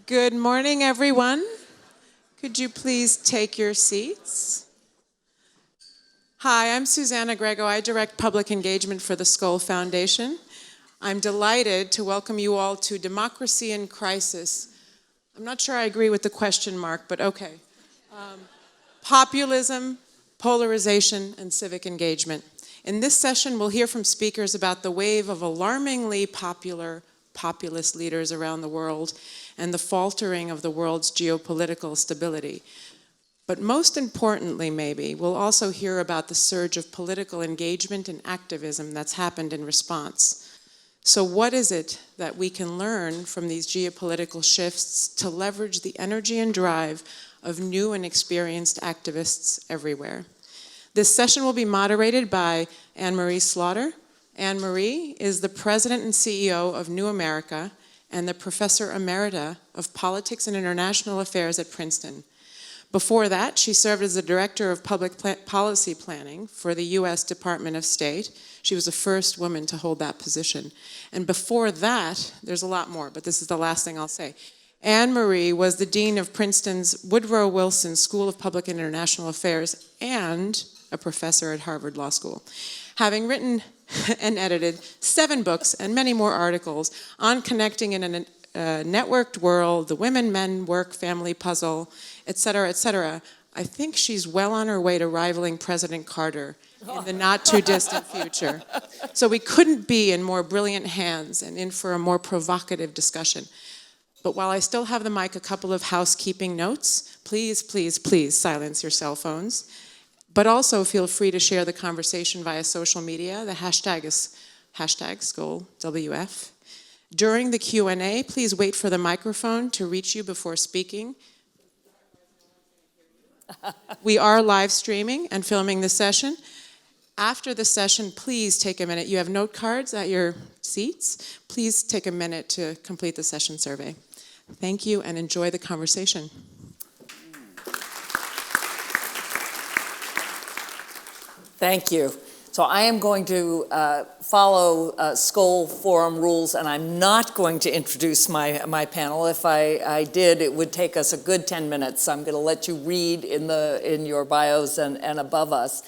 Good morning, everyone. Could you please take your seats? Hi, I'm Susanna Grego. I direct public engagement for the Skoll Foundation. I'm delighted to welcome you all to Democracy in Crisis. I'm not sure I agree with the question mark, but okay. Populism, polarization, and civic engagement. In this session, we'll hear from speakers about the wave of alarmingly popular populist leaders around the world and the faltering of the world's geopolitical stability. But most importantly, maybe, we'll also hear about the surge of political engagement and activism that's happened in response. So what is it that we can learn from these geopolitical shifts to leverage the energy and drive of new and experienced activists everywhere? This session will be moderated by Anne-Marie Slaughter. Anne-Marie is the president and CEO of New America and the professor emerita of politics and international affairs at Princeton. Before that, she served as the director of public policy planning for the U.S. Department of State. She was the first woman to hold that position. And before that, there's a lot more, but this is the last thing I'll say. Anne-Marie was the dean of Princeton's Woodrow Wilson School of Public and International Affairs and a professor at Harvard Law School. Having written and edited 7 books and many more articles on connecting in a networked world, the women-men work family puzzle, et cetera, I think she's well on her way to rivaling President Carter in the not-too-distant future. So we couldn't be in more brilliant hands and in for a more provocative discussion. But while I still have the mic, a couple of housekeeping notes. Please, please, please silence your cell phones. But also feel free to share the conversation via social media. The hashtag is #SkollWF. During the Q&A, please wait for the microphone to reach you before speaking. We are live streaming and filming the session. After the session, please take a minute. You have note cards at your seats. Please take a minute to complete the session survey. Thank you and enjoy the conversation. Thank you. So I am going to follow Skoll Forum rules, and I'm not going to introduce my panel. If I did, it would take us a good 10 minutes. I'm going to let you read in your bios and above us.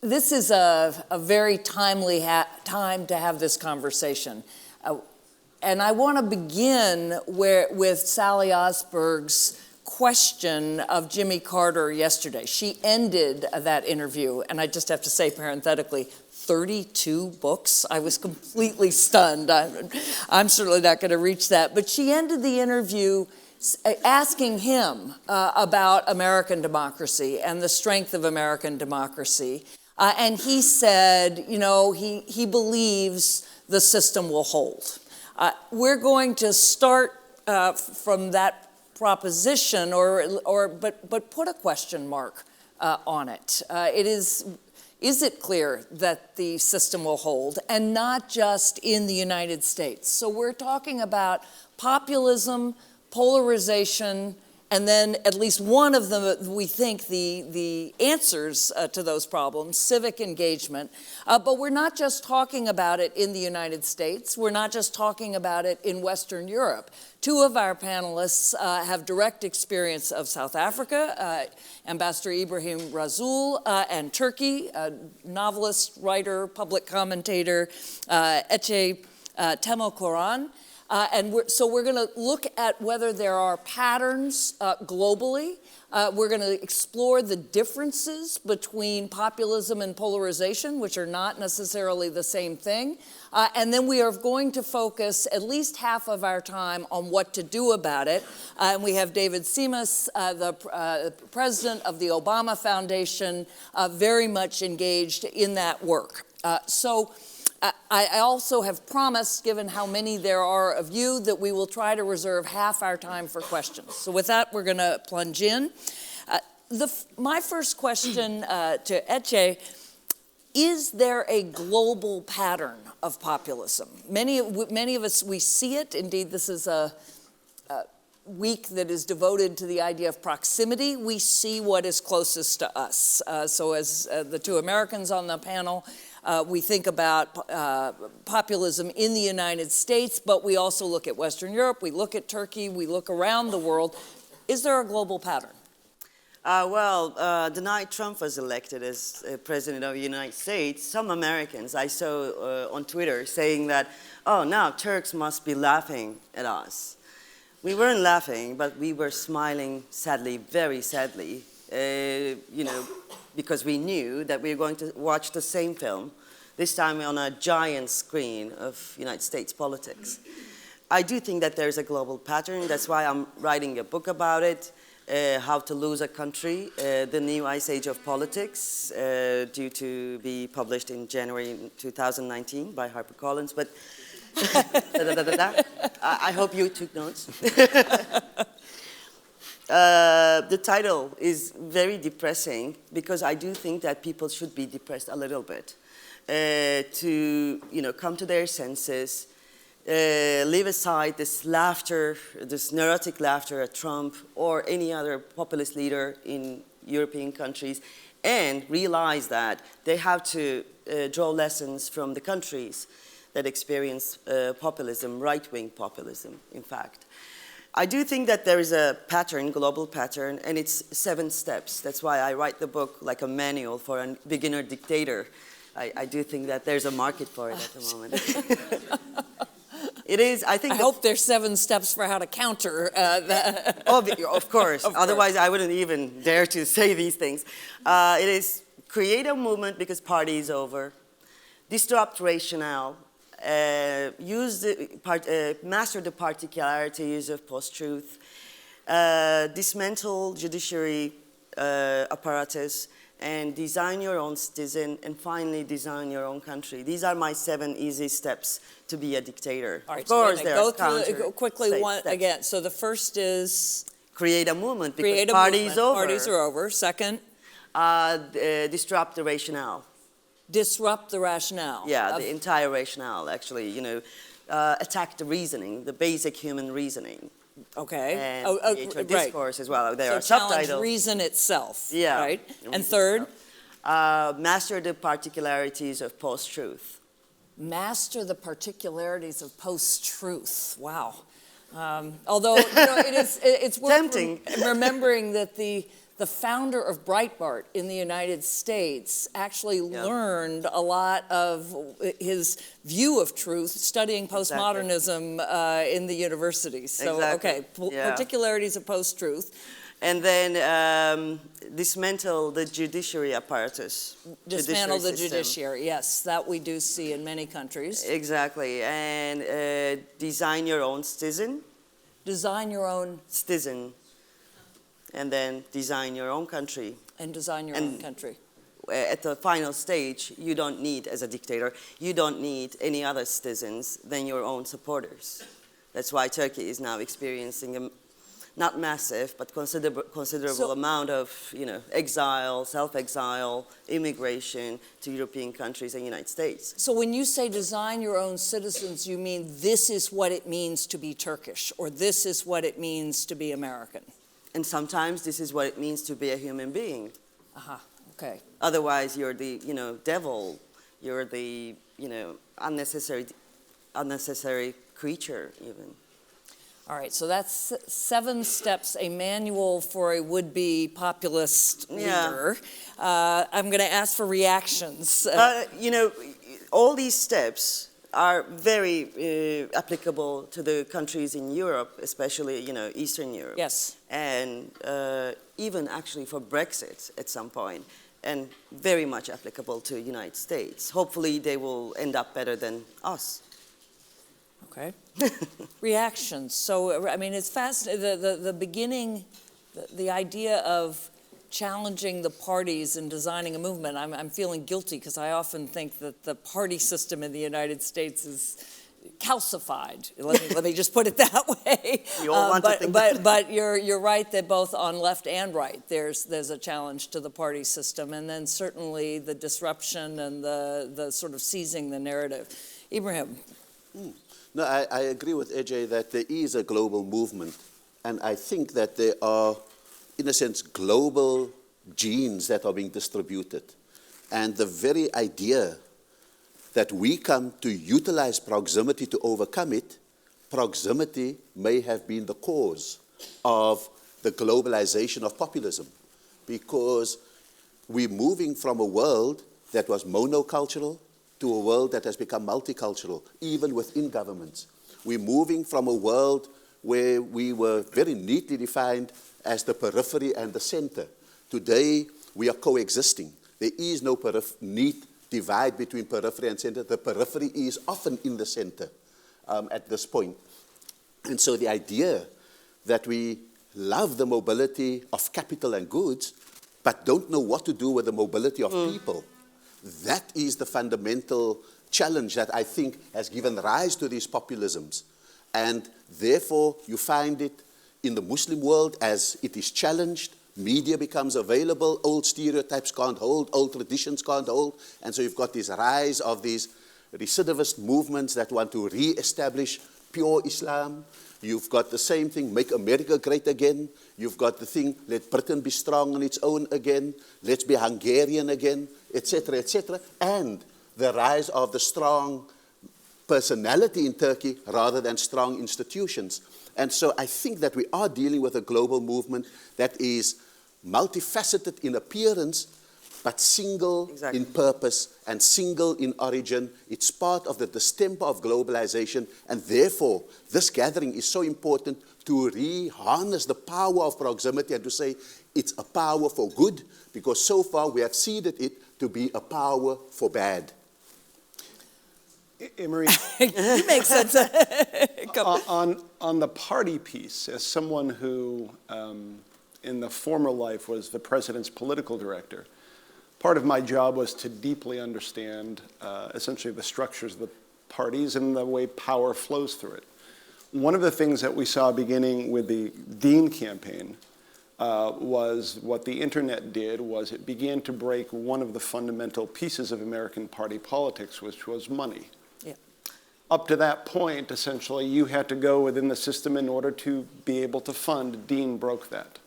This is a very timely time to have this conversation. And I want to begin with Sally Osberg's question of Jimmy Carter yesterday. She ended that interview, and I just have to say parenthetically, 32 books. I was completely stunned. I'm certainly not going to reach that. But she ended the interview asking him about American democracy and the strength of American democracy. And he said, you know, he believes the system will hold. We're going to start from that proposition, but put a question mark on it. Is it clear that the system will hold, and not just in the United States? So we're talking about populism, polarization, and then at least one of them, we think, the answers to those problems, civic engagement. But we're not just talking about it in the United States. We're not just talking about it in Western Europe. 2 of our panelists have direct experience of South Africa, Ambassador Ebrahim Rasool, and Turkey, novelist, writer, public commentator, Ece Temelkuran. So we're going to look at whether there are patterns globally. We're going to explore the differences between populism and polarization, which are not necessarily the same thing. And then we are going to focus at least half of our time on what to do about it. And we have David Simas, the president of the Obama Foundation, very much engaged in that work. I also have promised, given how many there are of you, that we will try to reserve half our time for questions. So with that, we're going to plunge in. My first question to Ece, is there a global pattern of populism? Many of us, we see it. Indeed, this is week that is devoted to the idea of proximity. We see what is closest to us. So as the two Americans on the panel, we think about populism in the United States, but we also look at Western Europe, we look at Turkey, we look around the world. Is there a global pattern? The night Trump was elected as president of the United States, some Americans I saw on Twitter saying that, oh, now Turks must be laughing at us. We weren't laughing, but we were smiling sadly, very sadly, because we knew that we were going to watch the same film, this time on a giant screen of United States politics. I do think that there's a global pattern. That's why I'm writing a book about it. How to Lose a Country, the New Ice Age of Politics, due to be published in January 2019 by HarperCollins. But I hope you took notes. The title is very depressing because I do think that people should be depressed a little bit to come to their senses. Leave aside this laughter, this neurotic laughter at Trump or any other populist leader in European countries, and realize that they have to draw lessons from the countries that experience populism, right-wing populism, in fact. I do think that there is a pattern, global pattern, and it's 7 steps. That's why I write the book like a manual for a beginner dictator. I do think that there's a market for it at the moment. It is, I think. I hope there's 7 steps for how to counter that. Of course. Otherwise, I wouldn't even dare to say these things. It is create a movement because party is over. Disrupt rationale. Master the particularities of post-truth. Dismantle judiciary apparatus. And design your own citizen, and finally design your own country. These are my 7 easy steps to be a dictator. All right, of course, so there go are through quickly one steps. again. So the first is create a movement because parties over. Parties are over. Second, disrupt the rationale. Disrupt the rationale. Yeah, the entire rationale. Actually, attack the reasoning, the basic human reasoning. Okay. And discourse as well. There are so subtitles. Challenge reason itself. Yeah. Right. And third, master the particularities of post-truth. Master the particularities of post-truth. Wow. Although it's worth tempting. Remembering that the founder of Breitbart in the United States actually learned a lot of his view of truth studying postmodernism in the universities. So, okay, particularities of post-truth. And then dismantle the judiciary apparatus. Dismantle the judiciary, yes, that we do see in many countries. Exactly, and design your own citizen. Design your own citizen. And then design your own country. And design your own country. At the final stage, you don't need, as a dictator, you don't need any other citizens than your own supporters. That's why Turkey is now experiencing a not massive, but considerable amount of, exile, self-exile, immigration to European countries and United States. So when you say design your own citizens, you mean this is what it means to be Turkish, or this is what it means to be American? And sometimes this is what it means to be a human being. Okay. Otherwise, you're the, devil. You're the, unnecessary creature, even. All right, so that's 7 steps, a manual for a would-be populist leader. I'm going to ask for reactions. All these steps are very applicable to the countries in Europe, especially, Eastern Europe. Yes. And even actually for Brexit at some point, and very much applicable to the United States. Hopefully they will end up better than us. Okay. Reactions. So, I mean, it's fascinating. The beginning, the idea of challenging the parties and designing a movement, I'm feeling guilty because I often think that the party system in the United States is calcified. Let me just put it that way. You all want to think that. But you're right that both on left and right there's a challenge to the party system, and then certainly the disruption and the sort of seizing the narrative. Ebrahim. No, I agree with Ece that there is a global movement And I think that there are, in a sense, global genes that are being distributed. And the very idea that we come to utilize proximity to overcome it, proximity may have been the cause of the globalization of populism, because we're moving from a world that was monocultural to a world that has become multicultural, even within governments. We're moving from a world where we were very neatly defined as the periphery and the center. Today, we are coexisting. There is no neat divide between periphery and center. The periphery is often in the center at this point. And so the idea that we love the mobility of capital and goods, but don't know what to do with the mobility of people, that is the fundamental challenge that I think has given rise to these populisms. And therefore, you find it in the Muslim world as it is challenged. Media becomes available, old stereotypes can't hold, old traditions can't hold, and so you've got this rise of these recidivist movements that want to re-establish pure Islam. You've got the same thing, make America great again. You've got the thing, let Britain be strong on its own again, let's be Hungarian again, etc., etc., and the rise of the strong personality in Turkey rather than strong institutions. And so I think that we are dealing with a global movement that is multifaceted in appearance, but single in purpose and single in origin. It's part of the distemper of globalization, and therefore this gathering is so important to re-harness the power of proximity and to say it's a power for good, because so far we have seeded it to be a power for bad. Emery, You make sense. on the party piece, as someone who in the former life was the president's political director, part of my job was to deeply understand essentially the structures of the parties and the way power flows through it. One of the things that we saw beginning with the Dean campaign was what the internet did was it began to break one of the fundamental pieces of American party politics, which was money. Yeah. Up to that point, essentially, you had to go within the system in order to be able to fund. Dean broke that.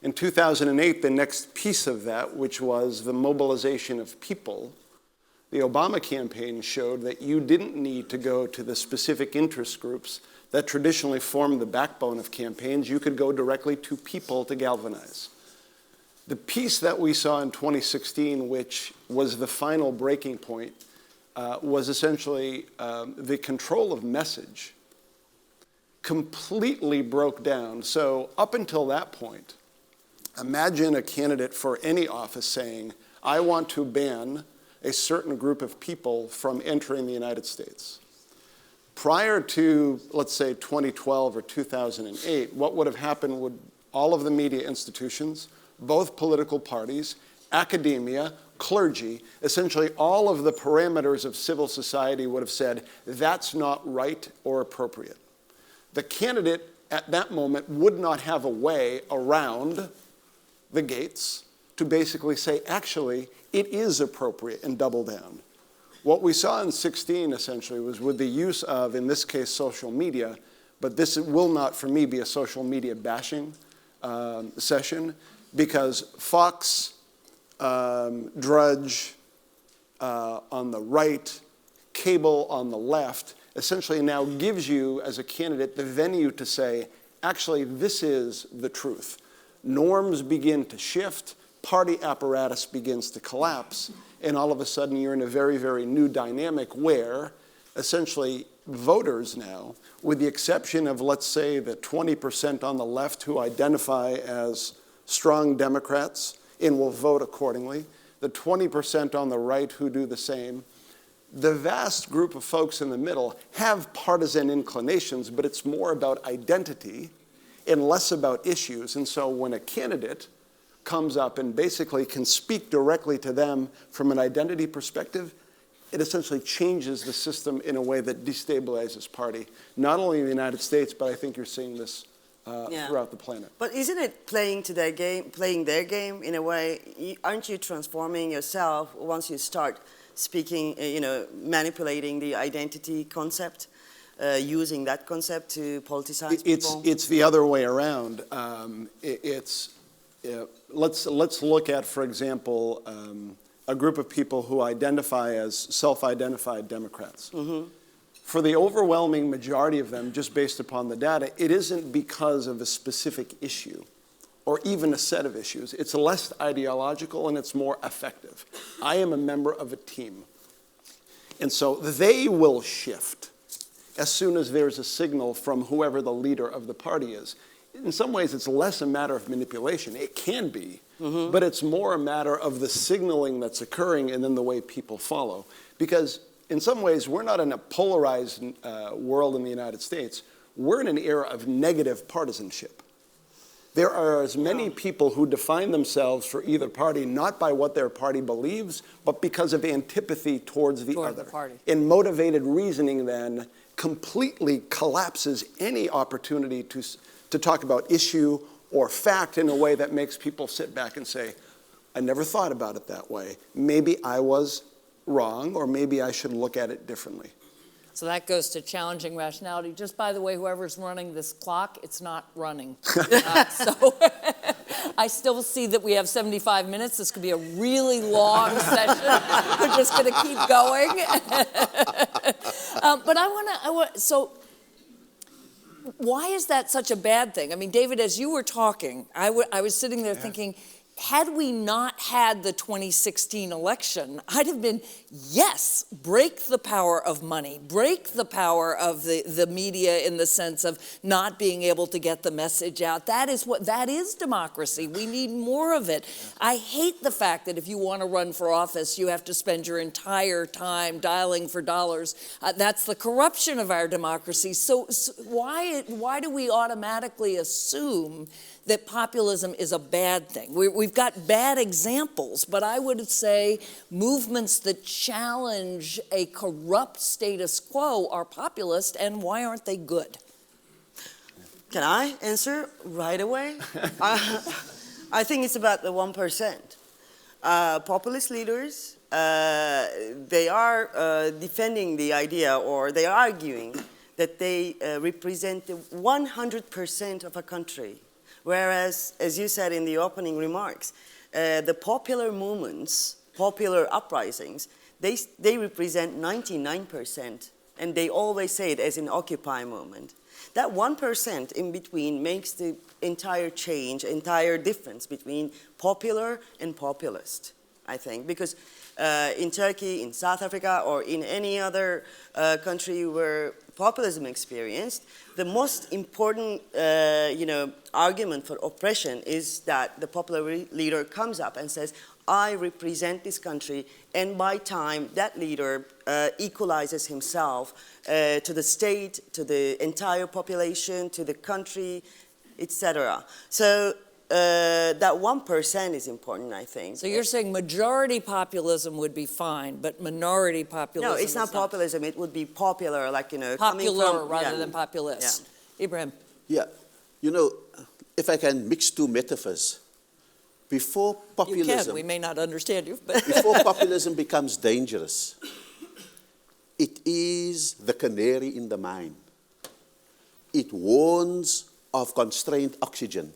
In 2008, the next piece of that, which was the mobilization of people, the Obama campaign showed that you didn't need to go to the specific interest groups that traditionally formed the backbone of campaigns. You could go directly to people to galvanize. The piece that we saw in 2016, which was the final breaking point, was essentially the control of message completely broke down. So up until that point, imagine a candidate for any office saying, I want to ban a certain group of people from entering the United States. Prior to, let's say, 2012 or 2008, what would have happened would all of the media institutions, both political parties, academia, clergy, essentially all of the parameters of civil society would have said, that's not right or appropriate. The candidate at that moment would not have a way around the gates to basically say, actually, it is appropriate and double down. What we saw in 16 essentially was with the use of, in this case, social media, but this will not, for me, be a social media bashing session, because Fox, Drudge on the right, cable on the left, essentially now gives you, as a candidate, the venue to say, actually, this is the truth. Norms begin to shift, party apparatus begins to collapse, and all of a sudden you're in a very, very new dynamic where essentially voters now, with the exception of, let's say, the 20% on the left who identify as strong Democrats and will vote accordingly, the 20% on the right who do the same, the vast group of folks in the middle have partisan inclinations, but it's more about identity and less about issues. And so when a candidate comes up and basically can speak directly to them from an identity perspective, it essentially changes the system in a way that destabilizes party, not only in the United States, but I think you're seeing this throughout the planet. But isn't it playing their game in a way? Aren't you transforming yourself once you start speaking, manipulating the identity concept? using that concept to politicize people? It's the other way around. Let's look at, for example, a group of people who identify as self-identified Democrats. Mm-hmm. For the overwhelming majority of them, just based upon the data, it isn't because of a specific issue or even a set of issues. It's less ideological and it's more effective. I am a member of a team. And so they will shift as soon as there's a signal from whoever the leader of the party is. In some ways, it's less a matter of manipulation. It can be, but it's more a matter of the signaling that's occurring and then the way people follow. Because in some ways, we're not in a polarized world in the United States. We're in an era of negative partisanship. There are as many people who define themselves for either party, not by what their party believes, but because of antipathy towards the other. And motivated reasoning then completely collapses any opportunity to talk about issue or fact in a way that makes people sit back and say, I never thought about it that way. Maybe I was wrong, or maybe I should look at it differently. So that goes to challenging rationality. Just by the way, whoever's running this clock, it's not running. So I still see that we have 75 minutes. This could be a really long session. We're just going to keep going. But so why is that such a bad thing? I mean, David, as you were talking, I was sitting there thinking, had we not had the 2016 election, I'd have been, yes, break the power of money, break the power of the media in the sense of not being able to get the message out. That is democracy. We need more of it. I hate the fact that if you want to run for office, you have to spend your entire time dialing for dollars. That's the corruption of our democracy. So why do we automatically assume that populism is a bad thing? We've got bad examples, but I would say movements that challenge a corrupt status quo are populist, and why aren't they good? Can I answer right away? I think it's about the 1%. Populist leaders, they are defending the idea, or they are arguing that they represent the 100% of a country. Whereas, as you said in the opening remarks, the popular movements, popular uprisings, they represent 99%, and they always say it as an Occupy movement. That 1% in between makes the entire change, entire difference between popular and populist, I think. Because in Turkey, in South Africa, or in any other country where populism experienced, the most important argument for oppression is that the popular leader comes up and says, I represent this country, and by time that leader equalizes himself to the state, to the entire population, to the country, etc. So that 1% is important, I think. So you're saying majority populism would be fine, but minority populism No, it's not populism. It would be popular, like, popular rather than populist. Ebrahim. Yeah, if I can mix two metaphors. Before populism... You can, we may not understand you, but... Before populism becomes dangerous, it is the canary in the mine. It warns of constrained oxygen,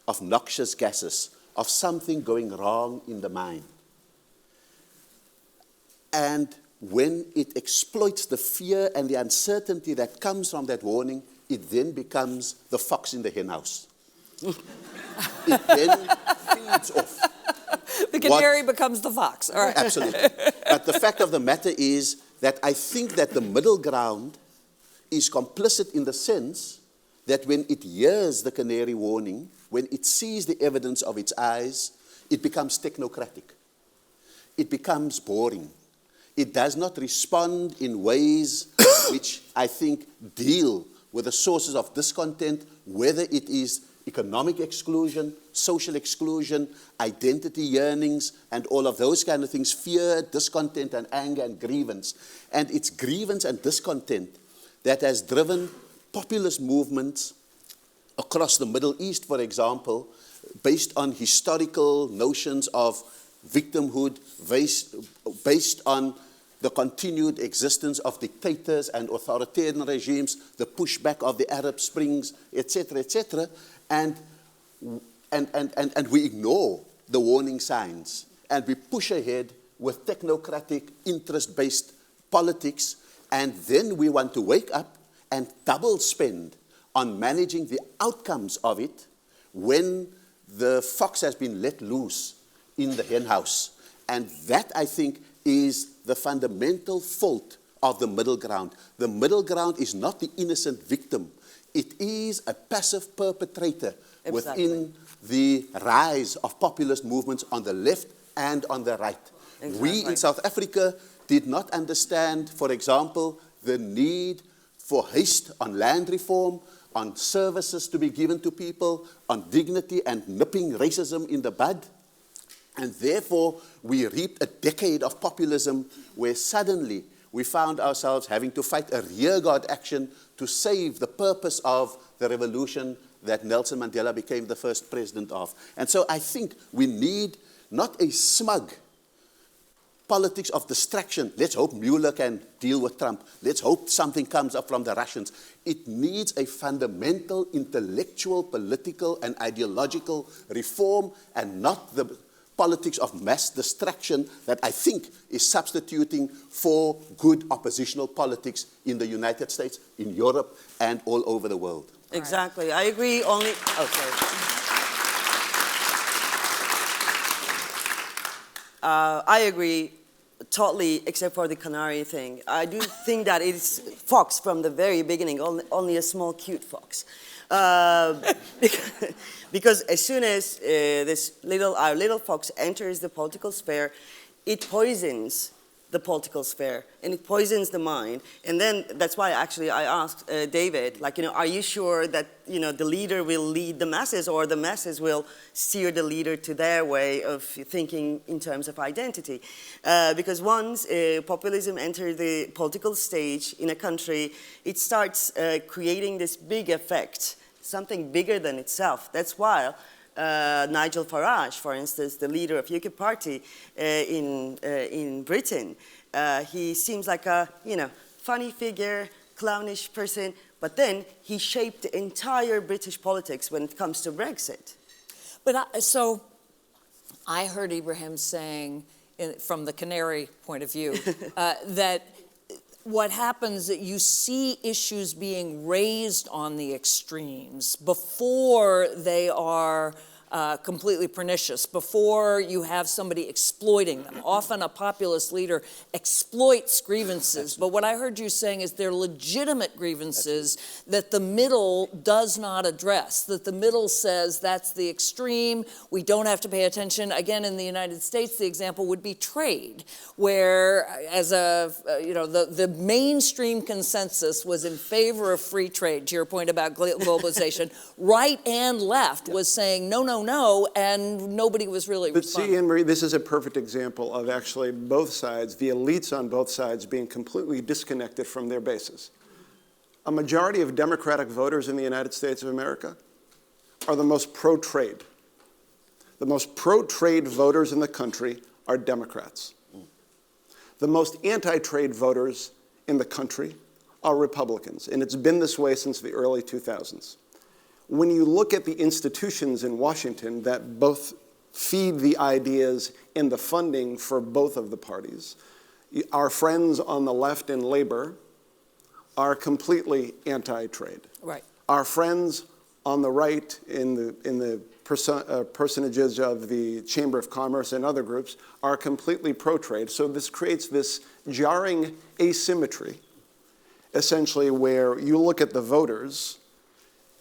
of noxious gases, of something going wrong in the mine. And when it exploits the fear and the uncertainty that comes from that warning, it then becomes the fox in the henhouse. It then feeds off. The canary becomes the fox. All right. Absolutely. But the fact of the matter is that I think that the middle ground is complicit in the sense that when it hears the canary warning, when it sees the evidence of its eyes, it becomes technocratic. It becomes boring. It does not respond in ways which I think deal with the sources of discontent, whether it is economic exclusion, social exclusion, identity yearnings, and all of those kind of things, fear, discontent, and anger, and grievance. And it's grievance and discontent that has driven populist movements across the Middle East, for example, based on historical notions of victimhood, based on the continued existence of dictators and authoritarian regimes, the pushback of the Arab Springs, etc., and we ignore the warning signs, and we push ahead with technocratic, interest-based politics, and then we want to wake up and double spend on managing the outcomes of it when the fox has been let loose in the hen house. And that, I think, is the fundamental fault of the middle ground. The middle ground is not the innocent victim. It is a passive perpetrator within the rise of populist movements on the left and on the right. Exactly. We in South Africa did not understand, for example, the need for haste on land reform, on services to be given to people, on dignity and nipping racism in the bud. And therefore, we reaped a decade of populism where suddenly we found ourselves having to fight a rearguard action to save the purpose of the revolution that Nelson Mandela became the first president of. And so I think we need not a smug politics of distraction. Let's hope Muller can deal with Trump. Let's hope something comes up from the Russians. It needs a fundamental intellectual, political, and ideological reform, and not the politics of mass distraction that I think is substituting for good oppositional politics in the United States, in Europe, and all over the world. Exactly. I agree only... Oh, sorry. I agree totally, except for the canary thing. I do think that it's fox from the very beginning, only a small, cute fox. Because as soon as our little fox enters the political sphere, it poisons the political sphere, and it poisons the mind. And then that's why actually I asked David, like, are you sure that, the leader will lead the masses, or the masses will steer the leader to their way of thinking in terms of identity? Because once populism enters the political stage in a country, it starts creating this big effect, something bigger than itself. That's why Nigel Farage, for instance, the leader of UKIP party in Britain, he seems like a funny figure, clownish person, but then he shaped the entire British politics when it comes to Brexit. But so I heard Ebrahim saying, from the canary point of view, that what happens is you see issues being raised on the extremes before they are completely pernicious, before you have somebody exploiting them. Often a populist leader exploits grievances, but what I heard you saying is they're legitimate grievances that the middle does not address, that the middle says that's the extreme, we don't have to pay attention. Again, in the United States, the example would be trade, where as the mainstream consensus was in favor of free trade, to your point about globalization. Right and left was saying no, and nobody was really responding. But see, Anne-Marie, this is a perfect example of actually both sides, the elites on both sides, being completely disconnected from their bases. A majority of Democratic voters in the United States of America are the most pro-trade. The most pro-trade voters in the country are Democrats. The most anti-trade voters in the country are Republicans, and it's been this way since the early 2000s. When you look at the institutions in Washington that both feed the ideas and the funding for both of the parties, our friends on the left in labor are completely anti-trade. Right. Our friends on the right in the personages of the Chamber of Commerce and other groups are completely pro-trade. So this creates this jarring asymmetry, essentially, where you look at the voters,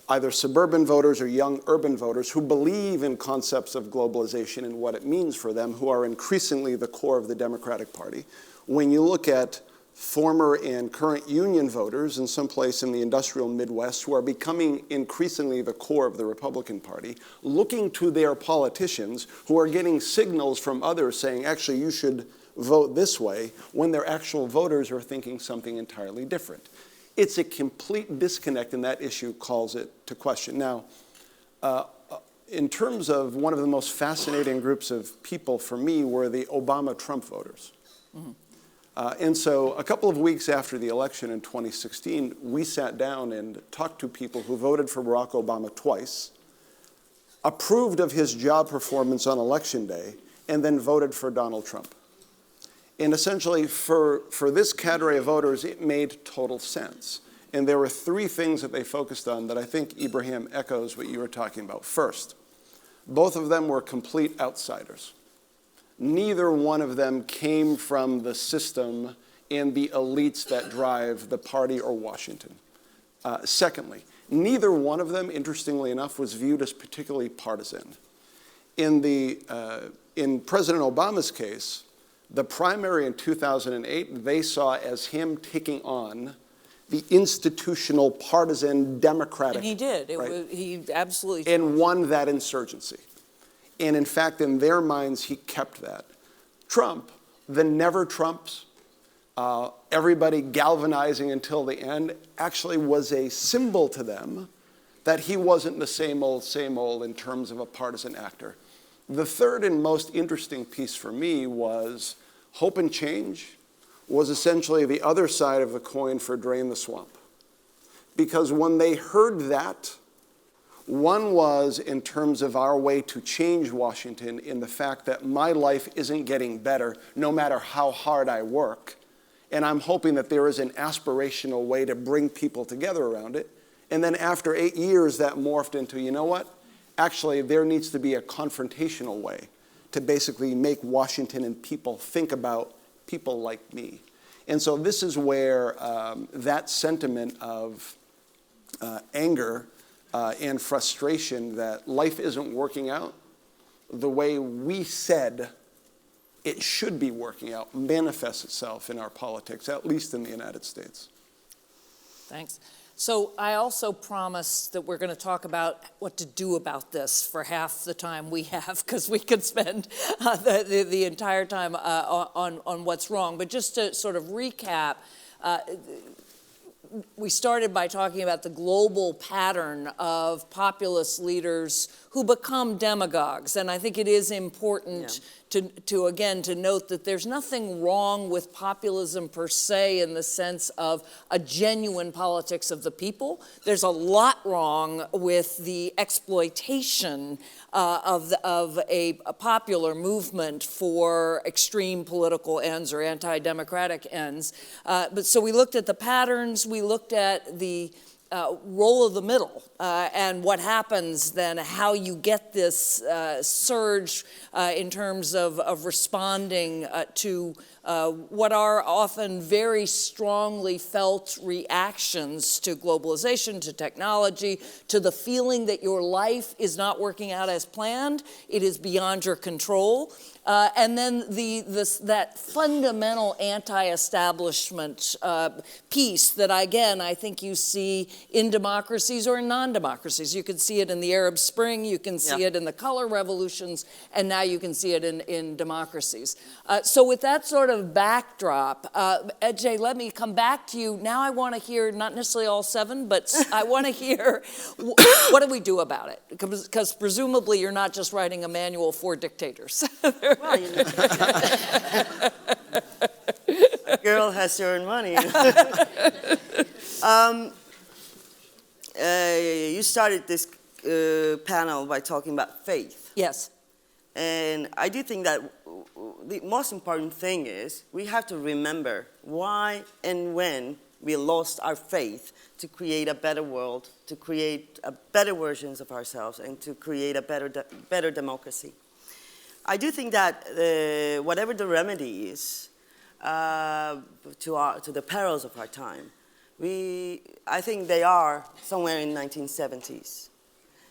either suburban voters or young urban voters who believe in concepts of globalization and what it means for them, who are increasingly the core of the Democratic Party. When you look at former and current union voters in some place in the industrial Midwest who are becoming increasingly the core of the Republican Party, looking to their politicians who are getting signals from others saying, actually, you should vote this way, when their actual voters are thinking something entirely different. It's a complete disconnect, and that issue calls it to question. Now, in terms of one of the most fascinating groups of people for me were the Obama-Trump voters. Mm-hmm. And so a couple of weeks after the election in 2016, we sat down and talked to people who voted for Barack Obama twice, approved of his job performance on election day, and then voted for Donald Trump. And essentially, for this cadre of voters, it made total sense. And there were three things that they focused on that I think Ebrahim echoes what you were talking about. First, both of them were complete outsiders. Neither one of them came from the system and the elites that drive the party or Washington. Secondly, neither one of them, interestingly enough, was viewed as particularly partisan. In President Obama's case, the primary in 2008, they saw as him taking on the institutional, partisan, democratic. And he did. He absolutely did. And won that insurgency. And in fact, in their minds, he kept that. Trump, the never Trumps, everybody galvanizing until the end, actually was a symbol to them that he wasn't the same old in terms of a partisan actor. The third and most interesting piece for me was hope and change was essentially the other side of the coin for drain the swamp. Because when they heard that, one was in terms of our way to change Washington in the fact that my life isn't getting better no matter how hard I work. And I'm hoping that there is an aspirational way to bring people together around it. And then after 8 years, that morphed into, you know what? Actually, there needs to be a confrontational way to basically make Washington and people think about people like me. And so this is where that sentiment of anger and frustration that life isn't working out the way we said it should be working out manifests itself in our politics, at least in the United States. Thanks. So I also promised that we're going to talk about what to do about this for half the time we have, because we could spend the entire time on what's wrong. But just to sort of recap, we started by talking about the global pattern of populist leaders who become demagogues. And I think it is important to note that there's nothing wrong with populism per se in the sense of a genuine politics of the people. There's a lot wrong with the exploitation of a popular movement for extreme political ends or anti-democratic ends. So we looked at the patterns, we looked at the role of the middle and what happens then, how you get this surge in terms of responding to what are often very strongly felt reactions to globalization, to technology, to the feeling that your life is not working out as planned, it is beyond your control. And then that fundamental anti-establishment piece that, again, I think you see in democracies or in non-democracies. You can see it in the Arab Spring, you can see it in the color revolutions, and now you can see it in democracies. So with that sort of backdrop, Ece, let me come back to you. Now I want to hear, not necessarily all seven, but I want to hear, what do we do about it? Because presumably you're not just writing a manual for dictators. Well, you know. A girl has to earn money. You started this panel by talking about faith. Yes. And I do think that the most important thing is we have to remember why and when we lost our faith to create a better world, to create better versions of ourselves, and to create a better democracy. I do think that whatever the remedy is to the perils of our time, I think they are somewhere in 1970s.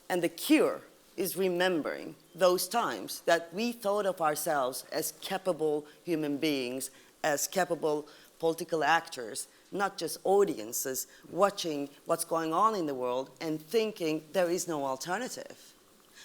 And the cure is remembering those times that we thought of ourselves as capable human beings, as capable political actors, not just audiences watching what's going on in the world and thinking there is no alternative.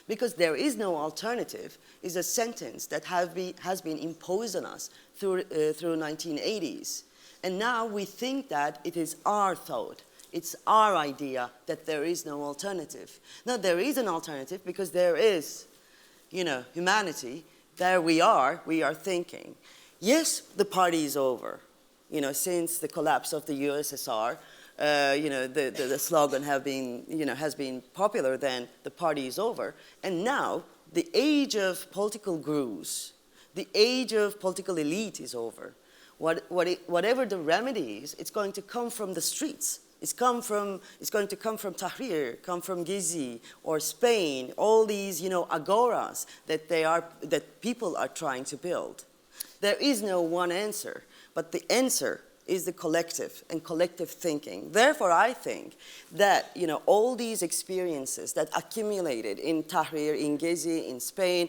Because there is no alternative is a sentence that has been imposed on us through 1980s. And now we think that it is our thought, it's our idea that there is no alternative. Now there is an alternative because there is, humanity. There we are thinking, yes, the party is over. since the collapse of the USSR. The slogan has been popular then, the party is over. And now the age of political grooves, the age of political elite is over. Whatever the remedy is, it's going to come from the streets. It's going to come from Tahrir, come from Gezi or Spain, all these, agoras that people are trying to build. There is no one answer, but the answer is the collective and collective thinking. Therefore, I think that, all these experiences that accumulated in Tahrir, in Gezi, in Spain,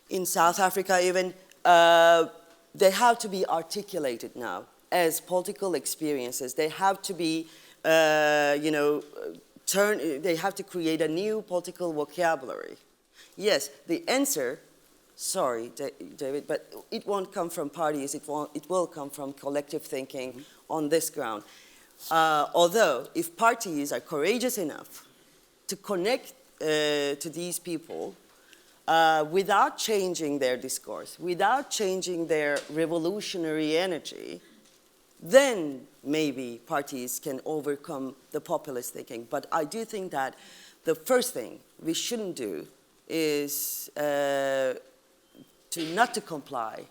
in South Africa even, they have to be articulated now as political experiences. They have to be, they have to create a new political vocabulary. Yes, the answer, sorry, David, but it won't come from parties. It will come from collective thinking on this ground. Although, if parties are courageous enough to connect to these people without changing their discourse, without changing their revolutionary energy, then maybe parties can overcome the populist thinking. But I do think that the first thing we shouldn't do is not to comply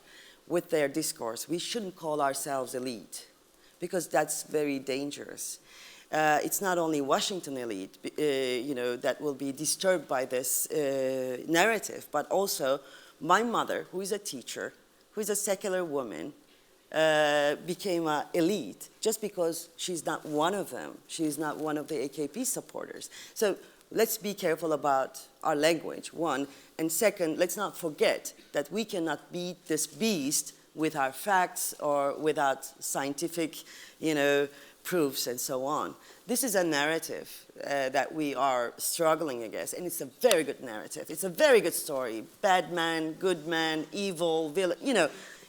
with their discourse. We shouldn't call ourselves elite, because that's very dangerous. It's not only Washington elite, that will be disturbed by this narrative, but also my mother, who is a teacher, who is a secular woman, became an elite just because she's not one of them. She's not one of the AKP supporters. So let's be careful about our language, one. And second, let's not forget that we cannot beat this beast with our facts or without scientific, proofs and so on. This is a narrative that we are struggling against, and it's a very good narrative. It's a very good story. Bad man, good man, evil, villain,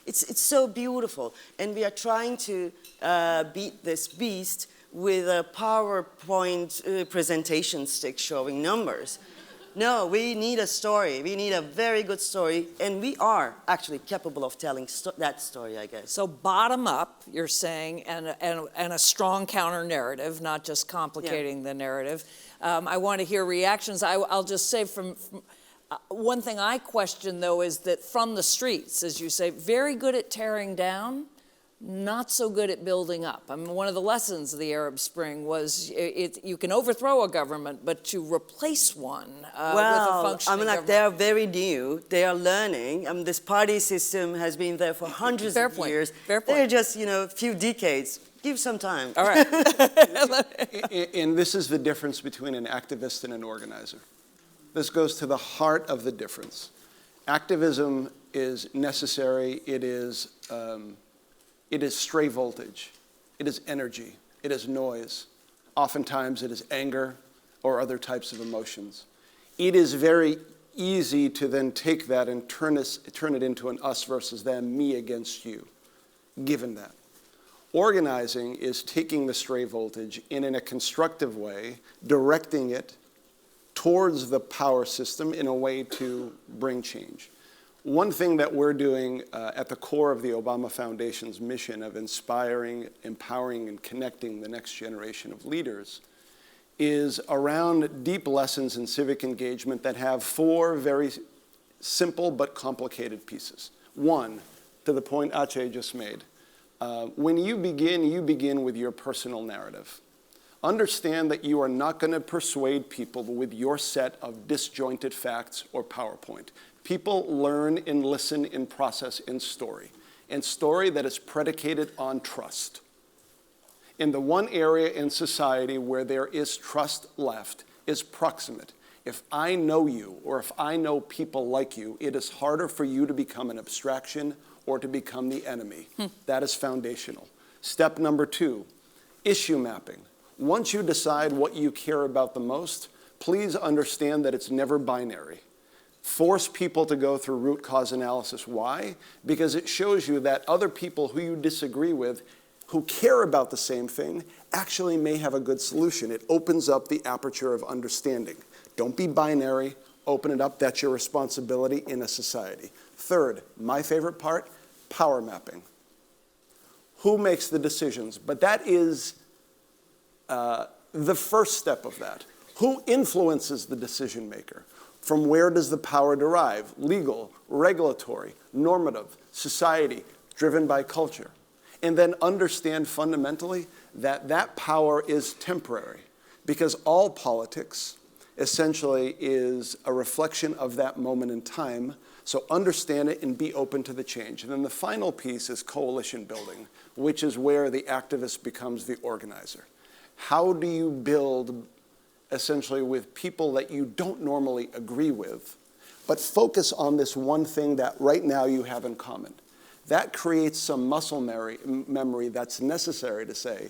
it's so beautiful. And we are trying to beat this beast with a PowerPoint presentation stick showing numbers. No, we need a story. We need a very good story, and we are actually capable of telling that story, I guess. So bottom up, you're saying, and a strong counter-narrative, not just complicating the narrative. I want to hear reactions. I'll just say from one thing I question, though, is that from the streets, as you say, very good at tearing down, not so good at building up. I mean, one of the lessons of the Arab Spring was you can overthrow a government, but to replace one with a functioning government. They are very new. They are learning. This party system has been there for hundreds of years. Fair point. They're just, a few decades. Give some time. All right. And this is the difference between an activist and an organizer. This goes to the heart of the difference. Activism is necessary. It is stray voltage. It is energy. It is noise. Oftentimes it is anger or other types of emotions. It is very easy to then take that and turn it into an us versus them, me against you, given that. Organizing is taking the stray voltage and in a constructive way, directing it towards the power system in a way to bring change. One thing that we're doing at the core of the Obama Foundation's mission of inspiring, empowering, and connecting the next generation of leaders is around deep lessons in civic engagement that have 4 very simple but complicated pieces. One, to the point Ece just made, when you begin with your personal narrative. Understand that you are not going to persuade people with your set of disjointed facts or PowerPoint. People learn and listen and process in story, and story that is predicated on trust. And the one area in society where there is trust left is proximate. If I know you, or if I know people like you, it is harder for you to become an abstraction or to become the enemy. That is foundational. Step number 2, issue mapping. Once you decide what you care about the most, please understand that it's never binary. Force people to go through root cause analysis. Why? Because it shows you that other people who you disagree with, who care about the same thing, actually may have a good solution. It opens up the aperture of understanding. Don't be binary. Open it up. That's your responsibility in a society. Third, my favorite part, power mapping. Who makes the decisions? But that is the first step of that. Who influences the decision maker? From where does the power derive? Legal, regulatory, normative, society, driven by culture. And then understand fundamentally that that power is temporary, because all politics essentially is a reflection of that moment in time. So understand it and be open to the change. And then the final piece is coalition building, which is where the activist becomes the organizer. How do you build essentially with people that you don't normally agree with, but focus on this one thing that right now you have in common? That creates some muscle memory that's necessary to say,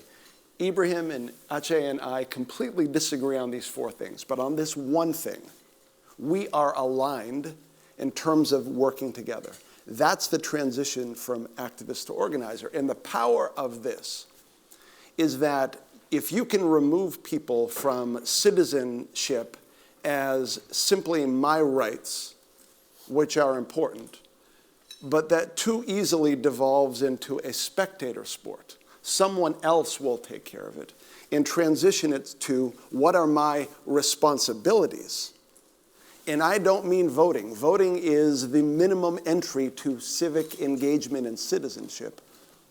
Ebrahim and Ece and I completely disagree on these four things, but on this one thing, we are aligned in terms of working together. That's the transition from activist to organizer. And the power of this is that if you can remove people from citizenship as simply my rights, which are important, but that too easily devolves into a spectator sport. Someone else will take care of it, and transition it to what are my responsibilities. And I don't mean voting. Voting is the minimum entry to civic engagement and citizenship.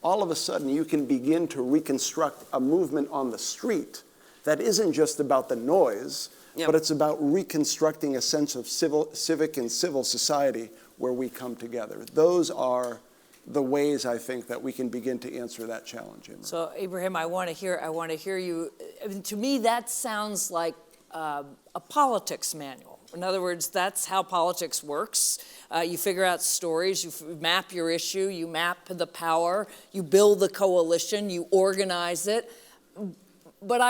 All of a sudden, you can begin to reconstruct a movement on the street that isn't just about the noise, but it's about reconstructing a sense of civic and civil society where we come together. Those are the ways, I think, that we can begin to answer that challenge. So, Ebrahim, I want to hear you. I mean, to me, that sounds like a politics manual. In other words, that's how politics works. You figure out stories, you map your issue, you map the power, you build the coalition, you organize it. But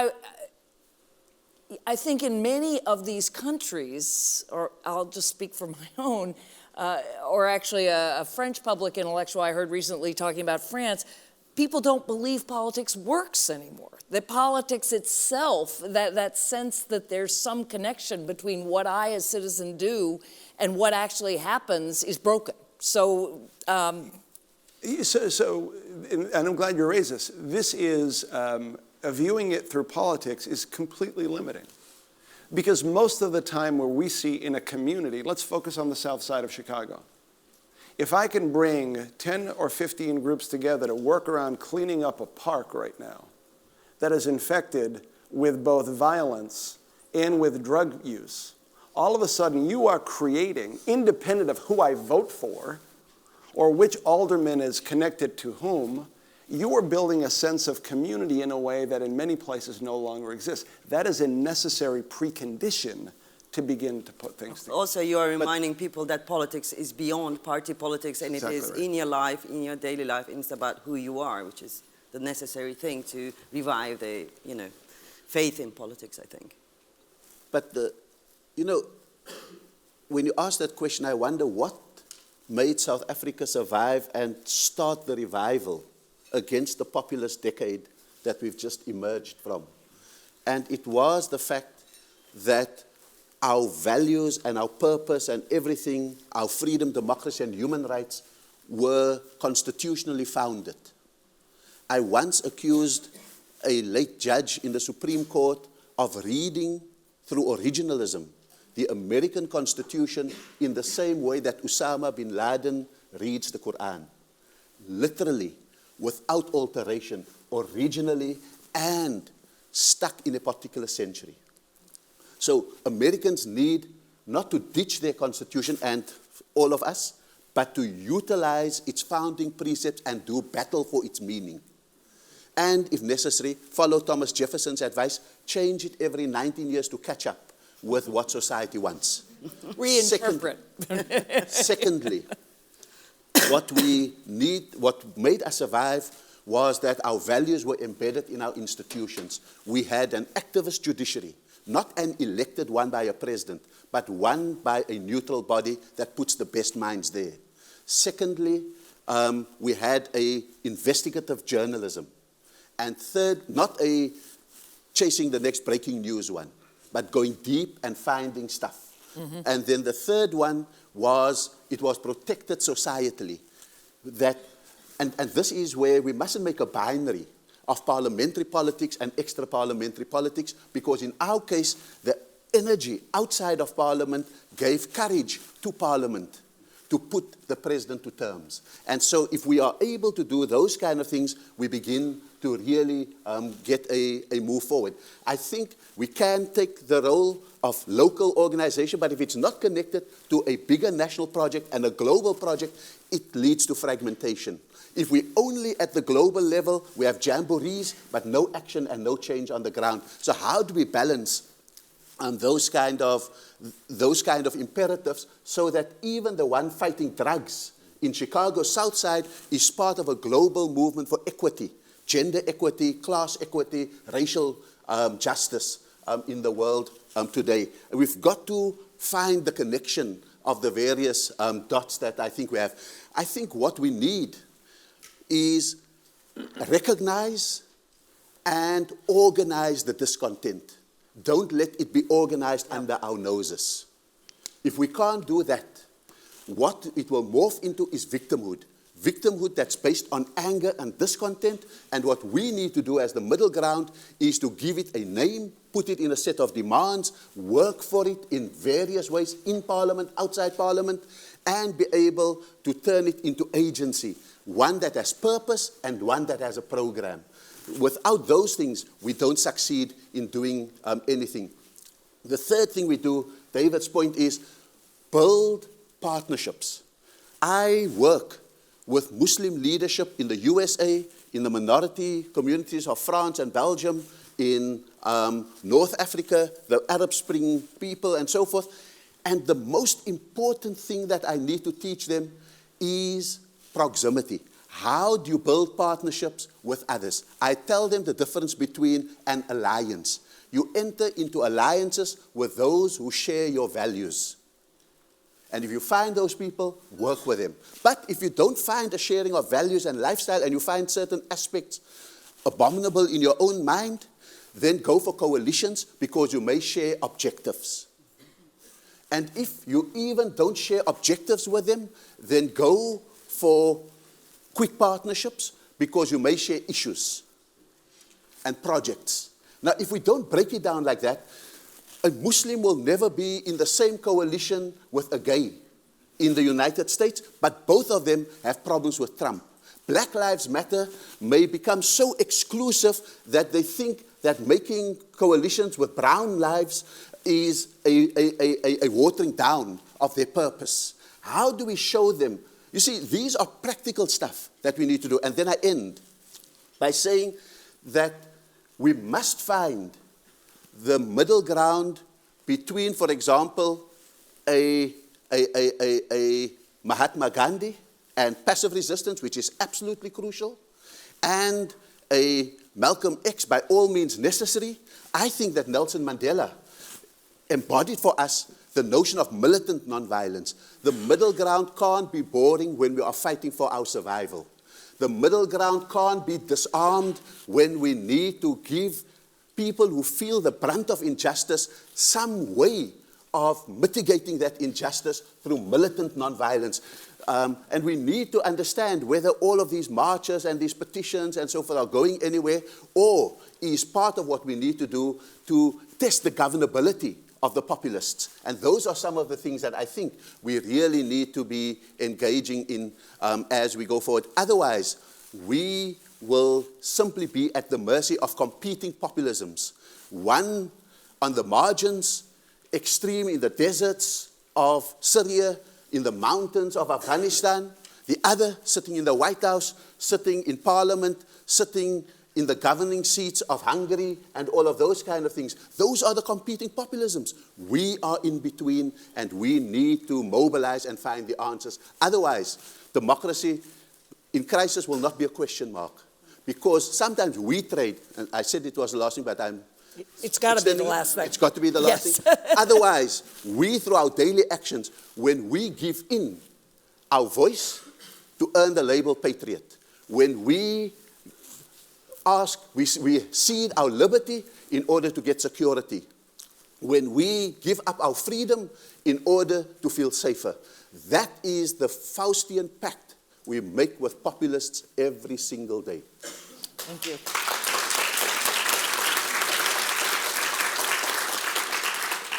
I think in many of these countries, or I'll just speak for my own, or actually a French public intellectual I heard recently talking about France, people don't believe politics works anymore. That politics itself, that sense that there's some connection between what I as citizen do and what actually happens is broken. So, and I'm glad you raised this. This is, viewing it through politics is completely limiting. Because most of the time where we see in a community, let's focus on the south side of Chicago. If I can bring 10 or 15 groups together to work around cleaning up a park right now that is infected with both violence and with drug use, all of a sudden you are creating, independent of who I vote for or which alderman is connected to whom, you are building a sense of community in a way that in many places no longer exists. That is a necessary precondition to begin to put things together. Also, you are reminding people that politics is beyond party politics, and Exactly it is right. in your life, in your daily life, and it's about who you are, which is the necessary thing to revive the, faith in politics, I think. But when you ask that question, I wonder what made South Africa survive and start the revival against the populist decade that we've just emerged from. And it was the fact that our values and our purpose and everything, our freedom, democracy, and human rights were constitutionally founded. I once accused a late judge in the Supreme Court of reading through originalism the American Constitution in the same way that Osama bin Laden reads the Quran. Literally, without alteration, originally, and stuck in a particular century. So Americans need not to ditch their Constitution, and all of us, but to utilize its founding precepts and do battle for its meaning. And if necessary, follow Thomas Jefferson's advice, change it every 19 years to catch up with what society wants. reinterpret. Secondly, what made us survive was that our values were embedded in our institutions. We had an activist judiciary, not an elected one by a president, but one by a neutral body that puts the best minds there. Secondly, we had an investigative journalism. And third, not a chasing the next breaking news one, but going deep and finding stuff. Mm-hmm. And then the third one was, it was protected societally. and this is where we mustn't make a binary of parliamentary politics and extra-parliamentary politics, because in our case, the energy outside of Parliament gave courage to Parliament to put the president to terms. And so if we are able to do those kind of things, we begin to really get a move forward. I think we can take the role of local organization, but if it's not connected to a bigger national project and a global project, it leads to fragmentation. If we only at the global level, we have jamborees, but no action and no change on the ground. So how do we balance those kind of imperatives, so that even the one fighting drugs in Chicago South Side is part of a global movement for equity, gender equity, class equity, racial justice in the world today. And we've got to find the connection of the various dots that I think we have. I think what we need is recognize and organize the discontent. Don't let it be organized under our noses. If we can't do that, what it will morph into is victimhood. Victimhood that's based on anger and discontent, and what we need to do as the middle ground is to give it a name, put it in a set of demands, work for it in various ways, in Parliament, outside Parliament, and be able to turn it into agency, one that has purpose and one that has a program. Without those things, we don't succeed in doing anything. The third thing we do, David's point, is build partnerships. I work with Muslim leadership in the USA, in the minority communities of France and Belgium, in North Africa, the Arab Spring people, and so forth. And the most important thing that I need to teach them is proximity. How do you build partnerships with others? I tell them the difference between an alliance. You enter into alliances with those who share your values. And if you find those people, work with them. But if you don't find a sharing of values and lifestyle, and you find certain aspects abominable in your own mind, then go for coalitions, because you may share objectives. And if you even don't share objectives with them, then go for quick partnerships, because you may share issues and projects. Now, if we don't break it down like that, a Muslim will never be in the same coalition with a gay in the United States, but both of them have problems with Trump. Black Lives Matter may become so exclusive that they think that making coalitions with brown lives is a watering down of their purpose. How do we show them? You see, these are practical stuff that we need to do. And then I end by saying that we must find the middle ground between, for example, a Mahatma Gandhi and passive resistance, which is absolutely crucial, and a Malcolm X, by all means necessary. I think that Nelson Mandela embodied for us the notion of militant nonviolence. The middle ground can't be boring when we are fighting for our survival. The middle ground can't be disarmed when we need to give people who feel the brunt of injustice some way of mitigating that injustice through militant nonviolence. And we need to understand whether all of these marches and these petitions and so forth are going anywhere, or is part of what we need to do to test the governability of the populists. And those are some of the things that I think we really need to be engaging in as we go forward. Otherwise, we will simply be at the mercy of competing populisms. One on the margins, extreme in the deserts of Syria, in the mountains of Afghanistan. The other sitting in the White House, sitting in Parliament, sitting in the governing seats of Hungary, and all of those kind of things. Those are the competing populisms. We are in between, and we need to mobilize and find the answers. Otherwise, democracy in crisis will not be a question mark. Because sometimes we trade, and I said it was the last thing, but I'm It's got to be the last thing. It's got to be the last Yes. thing. Otherwise, we, through our daily actions, when we give in our voice to earn the label patriot, when we ask, we cede our liberty in order to get security, when we give up our freedom in order to feel safer, that is the Faustian pact we make with populists every single day. Thank you.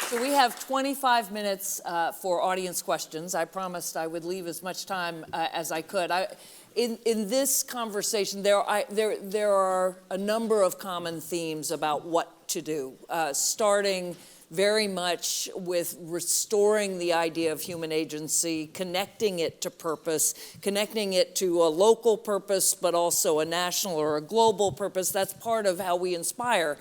So we have 25 minutes for audience questions. I promised I would leave as much time as I could. In this conversation, there are a number of common themes about what to do, starting very much with restoring the idea of human agency, connecting it to purpose, connecting it to a local purpose, but also a national or a global purpose. That's part of how we inspire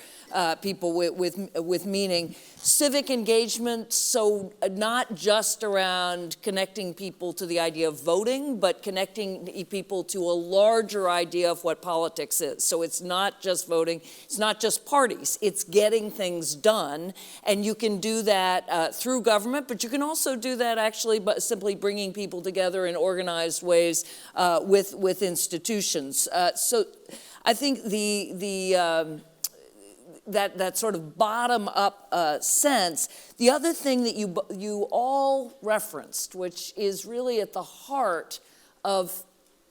people with meaning. Civic engagement, so not just around connecting people to the idea of voting, but connecting people to a larger idea of what politics is. So it's not just voting, it's not just parties, it's getting things done. And you can do that through government, but you can also do that actually by simply bringing people together in organized ways with institutions. So I think that sort of bottom-up sense. The other thing that you all referenced, which is really at the heart of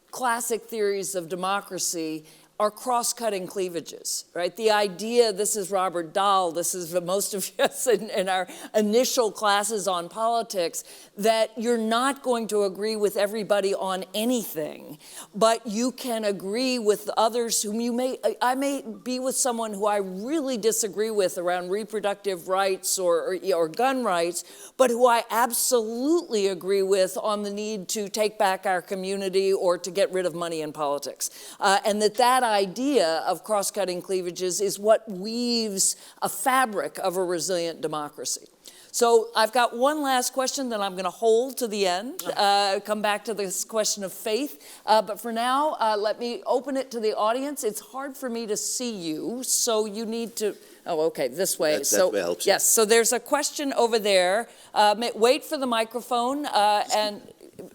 classic theories of democracy, are cross-cutting cleavages, right? The idea, this is Robert Dahl, this is most of us in our initial classes on politics, that you're not going to agree with everybody on anything, but you can agree with others whom I may be with someone who I really disagree with around reproductive rights or gun rights, but who I absolutely agree with on the need to take back our community or to get rid of money in politics. And that idea of cross-cutting cleavages is what weaves a fabric of a resilient democracy. So I've got one last question that I'm going to hold to the end, come back to this question of faith. But for now, let me open it to the audience. It's hard for me to see you, so you need to... Oh, okay, this way. That helps. Yes, so there's a question over there. Wait for the microphone and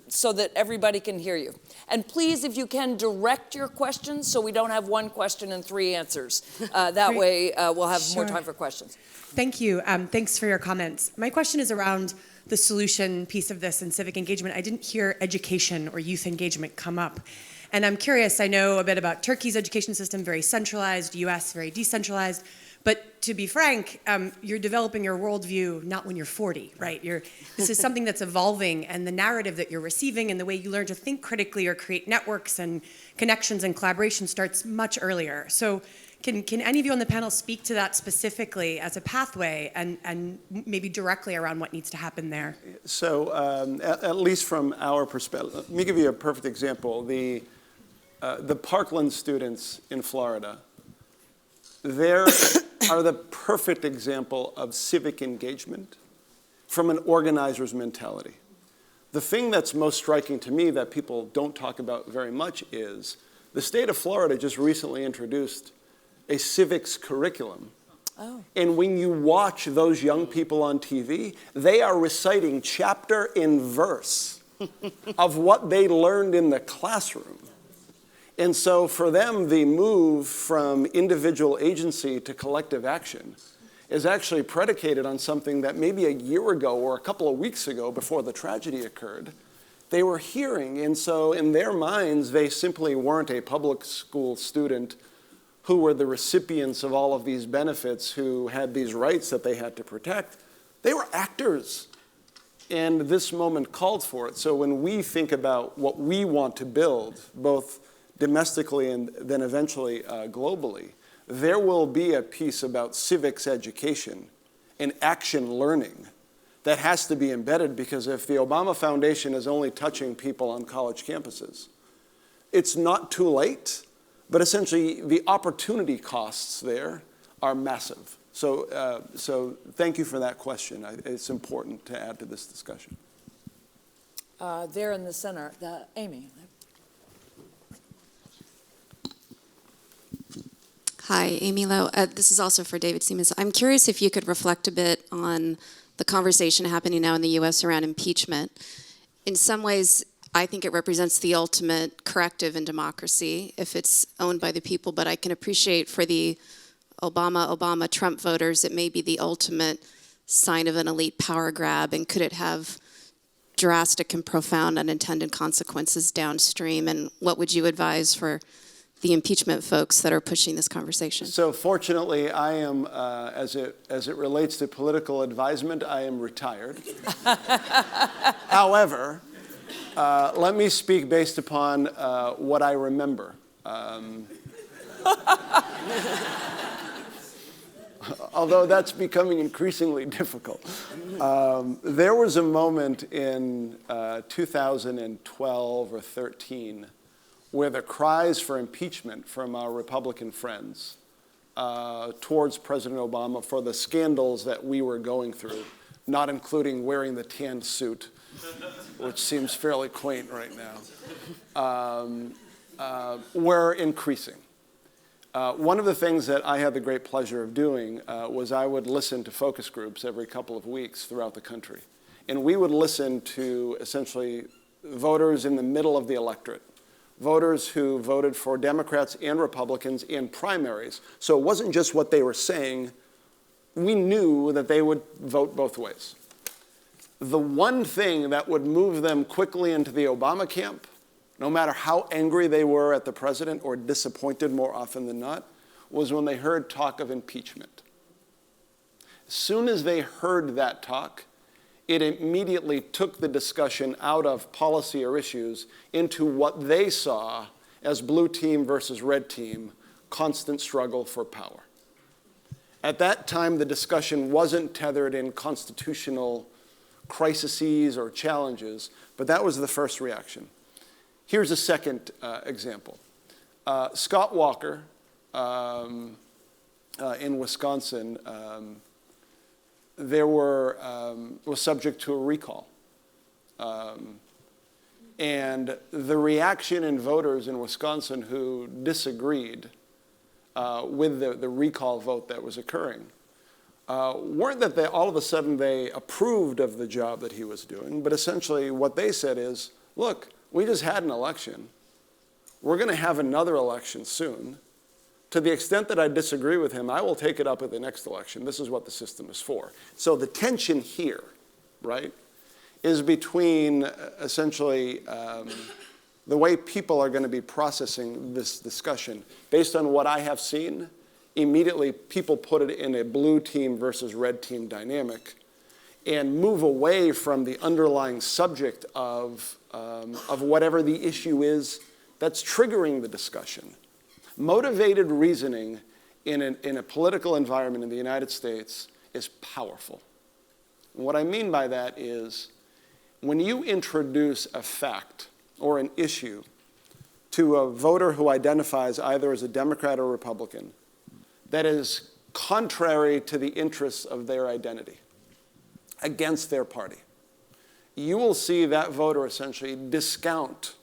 so that everybody can hear you. And please, if you can, direct your questions so we don't have one question and three answers. That way, we'll have more time for questions. Thank you. Thanks for your comments. My question is around the solution piece of this and civic engagement. I didn't hear education or youth engagement come up. And I'm curious, I know a bit about Turkey's education system, very centralized, US, very decentralized. But to be frank, you're developing your worldview not when you're 40, right? This is something that's evolving, and the narrative that you're receiving and the way you learn to think critically or create networks and connections and collaboration starts much earlier. So can any of you on the panel speak to that specifically as a pathway and maybe directly around what needs to happen there? So at least from our perspective, let me give you a perfect example. The Parkland students in Florida, there are the perfect example of civic engagement from an organizer's mentality. The thing that's most striking to me that people don't talk about very much is the state of Florida just recently introduced a civics curriculum. Oh. And when you watch those young people on TV, they are reciting chapter and verse of what they learned in the classroom. And so for them, the move from individual agency to collective action is actually predicated on something that maybe a year ago or a couple of weeks ago before the tragedy occurred, they were hearing. And so in their minds, they simply weren't a public school student who were the recipients of all of these benefits, who had these rights that they had to protect. They were actors. And this moment called for it. So when we think about what we want to build, both domestically and then eventually globally, there will be a piece about civics education and action learning that has to be embedded, because if the Obama Foundation is only touching people on college campuses, it's not too late, but essentially the opportunity costs there are massive. So thank you for that question. It's important to add to this discussion. There in the center, Amy. Hi, Amy Lowe. This is also for David Simas. I'm curious if you could reflect a bit on the conversation happening now in the U.S. around impeachment. In some ways, I think it represents the ultimate corrective in democracy if it's owned by the people, but I can appreciate for the Obama-Trump voters, it may be the ultimate sign of an elite power grab, and could it have drastic and profound unintended consequences downstream? And what would you advise for the impeachment folks that are pushing this conversation? So fortunately, I am, as it relates to political advisement, I am retired. However, let me speak based upon what I remember. Although that's becoming increasingly difficult. There was a moment in 2012 or 13 where the cries for impeachment from our Republican friends towards President Obama for the scandals that we were going through, not including wearing the tan suit, which seems fairly quaint right now, were increasing. One of the things that I had the great pleasure of doing was I would listen to focus groups every couple of weeks throughout the country. And we would listen to essentially voters in the middle of the electorate, voters who voted for Democrats and Republicans in primaries. So it wasn't just what they were saying. We knew that they would vote both ways. The one thing that would move them quickly into the Obama camp, no matter how angry they were at the president or disappointed more often than not, was when they heard talk of impeachment. As soon as they heard that talk, it immediately took the discussion out of policy or issues into what they saw as blue team versus red team, constant struggle for power. At that time, the discussion wasn't tethered in constitutional crises or challenges, but that was the first reaction. Here's a second example. Scott Walker in Wisconsin was subject to a recall. And the reaction in voters in Wisconsin who disagreed with the recall vote that was occurring weren't that all of a sudden they approved of the job that he was doing, but essentially what they said is, look, we just had an election. We're going to have another election soon. To the extent that I disagree with him, I will take it up at the next election. This is what the system is for. So the tension here, right, is between essentially the way people are going to be processing this discussion. Based on what I have seen, immediately people put it in a blue team versus red team dynamic and move away from the underlying subject of whatever the issue is that's triggering the discussion. Motivated reasoning in a political environment in the United States is powerful. And what I mean by that is when you introduce a fact or an issue to a voter who identifies either as a Democrat or Republican that is contrary to the interests of their identity, against their party, you will see that voter essentially discount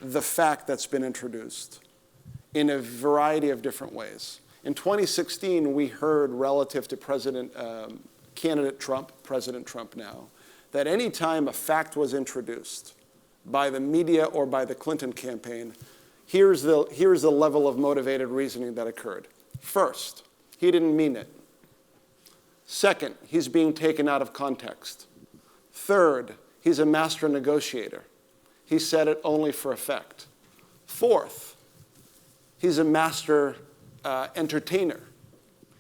the fact that's been introduced in a variety of different ways. In 2016, we heard relative to candidate Trump, President Trump now, that any time a fact was introduced by the media or by the Clinton campaign, here's the level of motivated reasoning that occurred. First, he didn't mean it. Second, he's being taken out of context. Third, he's a master negotiator. He said it only for effect. Fourth, he's a master entertainer.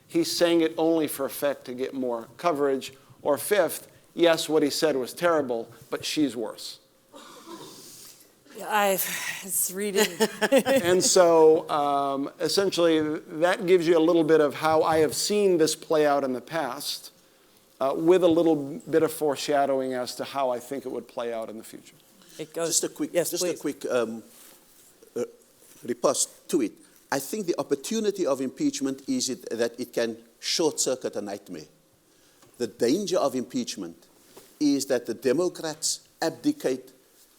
He's saying it only for effect to get more coverage. Or fifth, yes, what he said was terrible, but she's worse. It's reading. And so essentially that gives you a little bit of how I have seen this play out in the past with a little bit of foreshadowing as to how I think it would play out in the future. It goes. Just a quick riposte to it. I think the opportunity of impeachment is that it can short-circuit a nightmare. The danger of impeachment is that the Democrats abdicate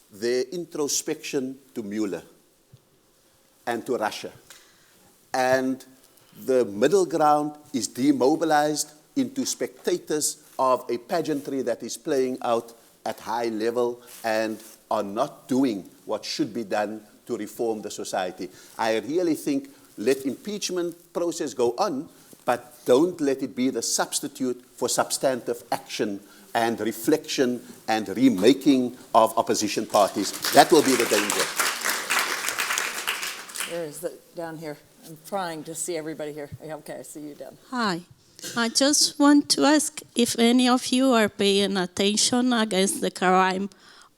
their introspection to Muller and to Russia. And the middle ground is demobilized into spectators of a pageantry that is playing out at high level and are not doing what should be done to reform the society. I really think let impeachment process go on, but don't let it be the substitute for substantive action and reflection and remaking of opposition parties. That will be the danger. There's down here. I'm trying to see everybody here. Okay, I see you down. Hi. I just want to ask if any of you are paying attention against the crime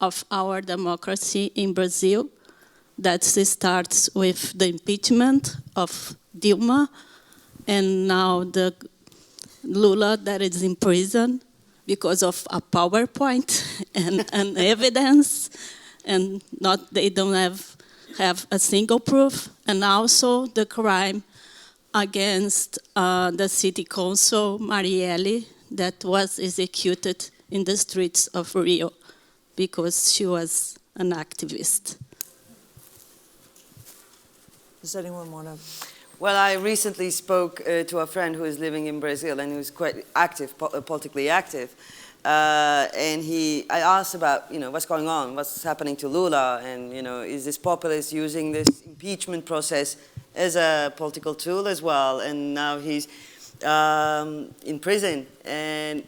of our democracy in Brazil that starts with the impeachment of Dilma and now the Lula that is in prison because of a PowerPoint and evidence, and they don't have a single proof, and also the crime against the city council, Marielle, that was executed in the streets of Rio because she was an activist. Does anyone want to? Well, I recently spoke to a friend who is living in Brazil and who's quite active, politically active. And I asked about, what's going on, what's happening to Lula, and, is this populist using this impeachment process as a political tool as well? And now he's in prison. And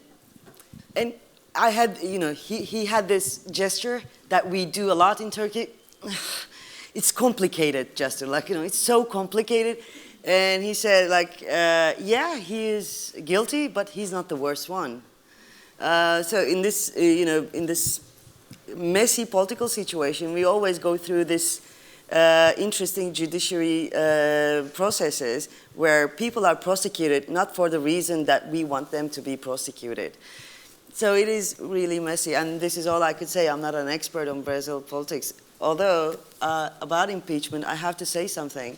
I had, he had this gesture that we do a lot in Turkey. It's complicated gesture, it's so complicated. And he said, yeah, he is guilty, but he's not the worst one. So in this, in this messy political situation, we always go through this interesting judiciary processes where people are prosecuted not for the reason that we want them to be prosecuted. So it is really messy, and this is all I could say. I'm not an expert on Brazil politics. Although, about impeachment, I have to say something.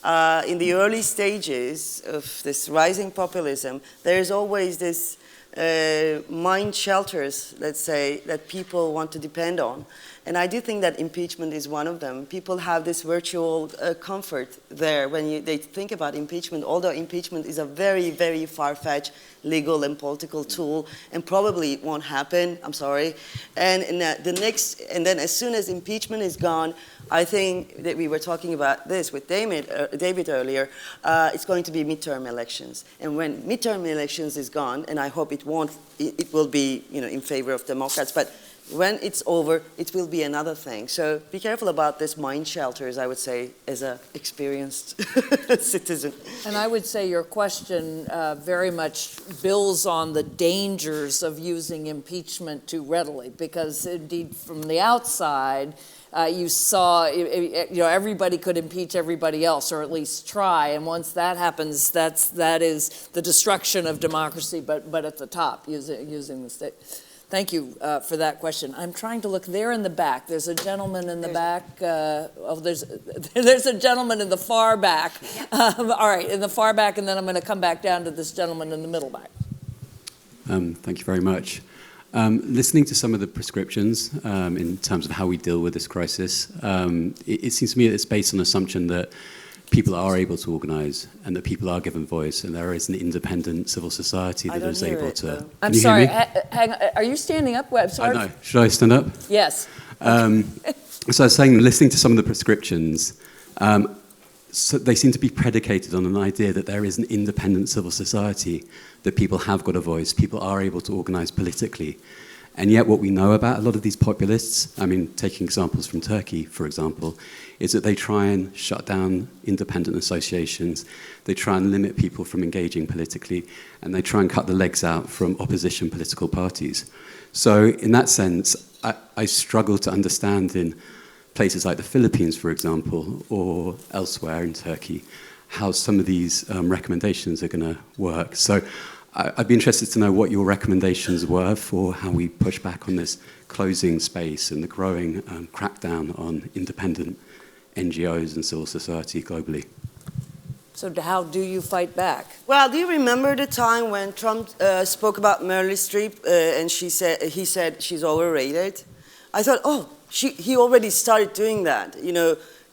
In the early stages of this rising populism, there is always this mind shelters, let's say, that people want to depend on. And I do think that impeachment is one of them. People have this virtual comfort there when they think about impeachment, although impeachment is a very, very far-fetched legal and political tool, and probably it won't happen, I'm sorry. And then as soon as impeachment is gone, I think that we were talking about this with David earlier, it's going to be midterm elections. And when midterm elections is gone, and I hope it will be in favor of Democrats, but when it's over, it will be another thing. So be careful about this mind shelters, I would say, as an experienced citizen. And I would say your question very much builds on the dangers of using impeachment too readily, because indeed from the outside, you saw, everybody could impeach everybody else, or at least try, and once that happens, that is the destruction of democracy, but at the top, using the state. Thank you for that question. I'm trying to look there in the back. There's a gentleman in the back. There's a gentleman in the far back. All right, in the far back, and then I'm going to come back down to this gentleman in the middle back. Thank you very much. Listening to some of the prescriptions in terms of how we deal with this crisis, it seems to me that it's based on the assumption that people are able to organise and that people are given voice, and there is an independent civil society that is able to. I'm sorry. Hang on. Are you standing up? I'm sorry. I know. Should I stand up? Yes. So I was saying, listening to some of the prescriptions, so they seem to be predicated on an idea that there is an independent civil society, that people have got a voice, people are able to organise politically. And yet what we know about a lot of these populists, taking examples from Turkey, for example, is that they try and shut down independent associations, they try and limit people from engaging politically, and they try and cut the legs out from opposition political parties. So in that sense, I struggle to understand in places like the Philippines, for example, or elsewhere in Turkey, how some of these recommendations are going to work. So I'd be interested to know what your recommendations were for how we push back on this closing space and the growing crackdown on independent NGOs and civil society globally. So how do you fight back? Well, do you remember the time when Trump spoke about Meryl Streep and he said she's overrated? I thought, he already started doing that,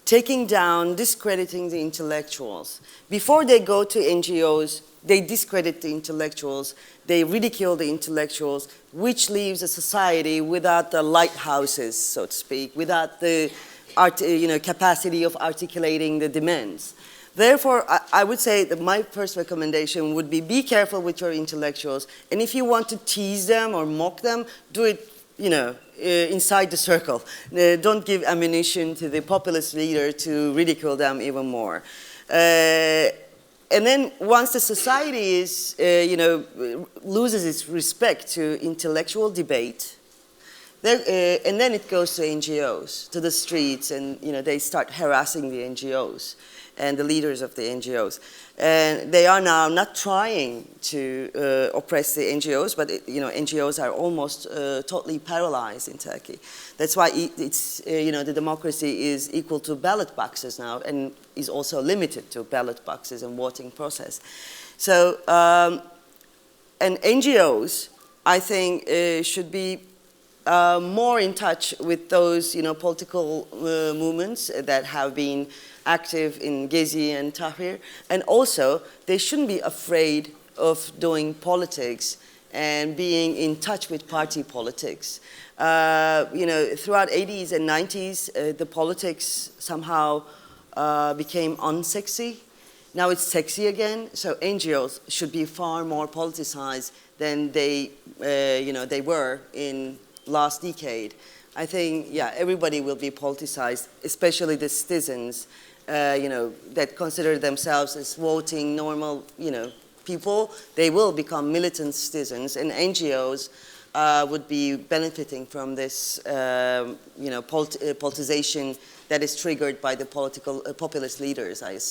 taking down, discrediting the intellectuals. Before they go to NGOs, they discredit the intellectuals, they ridicule the intellectuals, which leaves a society without the lighthouses, so to speak, without the capacity of articulating the demands. Therefore, I would say that my first recommendation would be careful with your intellectuals. And if you want to tease them or mock them, do it, inside the circle. Don't give ammunition to the populist leader to ridicule them even more. And then once the society is, loses its respect to intellectual debate, and then it goes to NGOs, to the streets, and they start harassing the NGOs and the leaders of the NGOs. And they are now not trying to oppress the NGOs, but NGOs are almost totally paralyzed in Turkey. That's why it's the democracy is equal to ballot boxes now, and is also limited to ballot boxes and voting process. So, and NGOs, I think, should be more in touch with those political movements that have been active in Gezi and Tahrir, and also they shouldn't be afraid of doing politics and being in touch with party politics. Throughout 80s and 90s, the politics somehow became unsexy. Now it's sexy again, so NGOs should be far more politicized than they were in last decade. I think, everybody will be politicized, especially the citizens, that consider themselves as voting normal, people. They will become militant citizens, and NGOs would be benefiting from this, politicization that is triggered by the populist leaders, I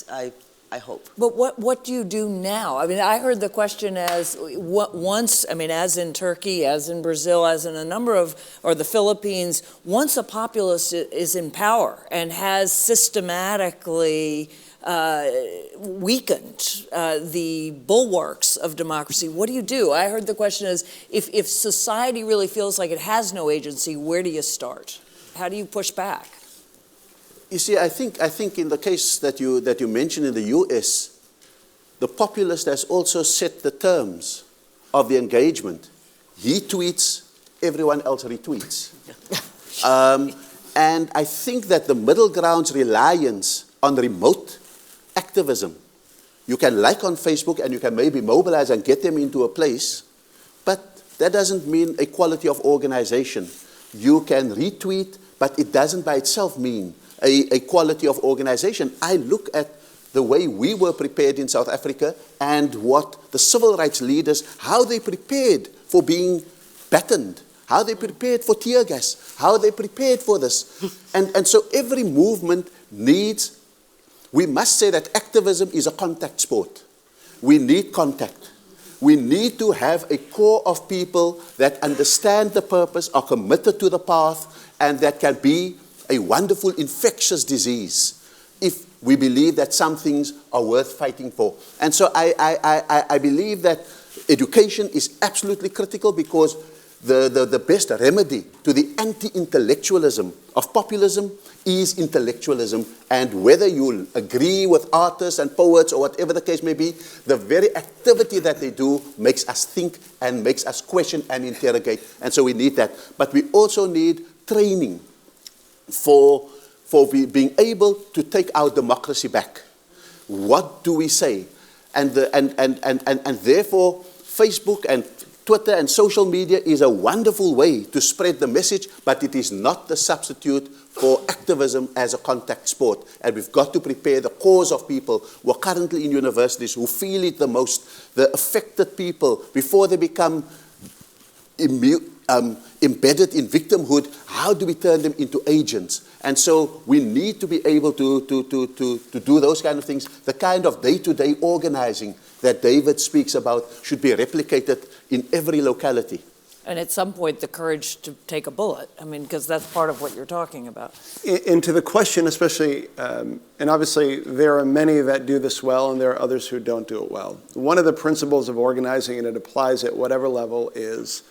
hope. But what do you do now? I mean, I heard the question as as in Turkey, as in Brazil, as in a number of, or the Philippines, once a populist is in power and has systematically weakened the bulwarks of democracy, what do? I heard the question is, if society really feels like it has no agency, where do you start? How do you push back? You see, I think in the case that you mentioned in the US, the populist has also set the terms of the engagement. He tweets, everyone else retweets. And I think that the middle ground's reliance on remote activism, you can like on Facebook and you can maybe mobilize and get them into a place, but that doesn't mean a quality of organization. You can retweet, but it doesn't by itself mean a quality of organization. I look at the way we were prepared in South Africa and what the civil rights leaders, how they prepared for being battened, how they prepared for tear gas, how they prepared for this. And so every movement needs, we must say that activism is a contact sport. We need contact. We need to have a core of people that understand the purpose, are committed to the path, and that can be a wonderful infectious disease if we believe that some things are worth fighting for. And so I believe that education is absolutely critical, because the best remedy to the anti-intellectualism of populism is intellectualism. And whether you agree with artists and poets or whatever the case may be, the very activity that they do makes us think and makes us question and interrogate. And so we need that. But we also need training for being able to take our democracy back. What do we say? And therefore, Facebook and Twitter and social media is a wonderful way to spread the message, but it is not the substitute for activism as a contact sport. And we've got to prepare the cause of people who are currently in universities, who feel it the most, the affected people, before they become embedded in victimhood. How do we turn them into agents? And so we need to be able to do those kind of things. The kind of day-to-day organizing that David speaks about should be replicated in every locality. And at some point, the courage to take a bullet. I mean, because that's part of what you're talking about. And to the question, especially, and obviously there are many that do this well and there are others who don't do it well. One of the principles of organizing, and it applies at whatever level, is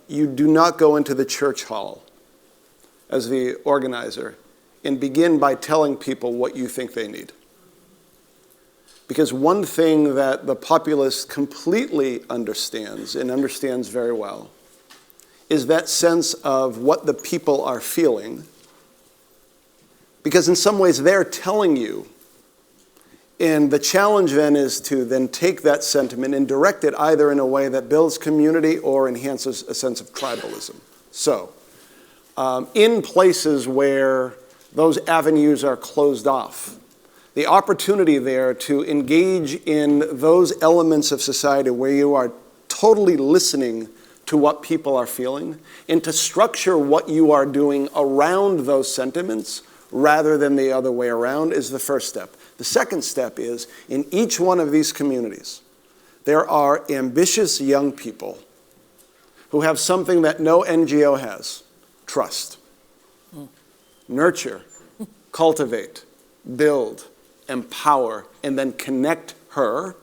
you do not go into the church hall as the organizer and begin by telling people what you think they need. Because one thing that the populist completely understands, and understands very well, is that sense of what the people are feeling. Because in some ways they're telling you, And the challenge then is to then take that sentiment and direct it either in a way that builds community or enhances a sense of tribalism. So, in places where those avenues are closed off, the opportunity there to engage in those elements of society where you are totally listening to what people are feeling and to structure what you are doing around those sentiments rather than the other way around is the first step. The second step is, in each one of these communities, there are ambitious young people who have something that no NGO has: trust. Nurture, cultivate, build, empower, and then connect her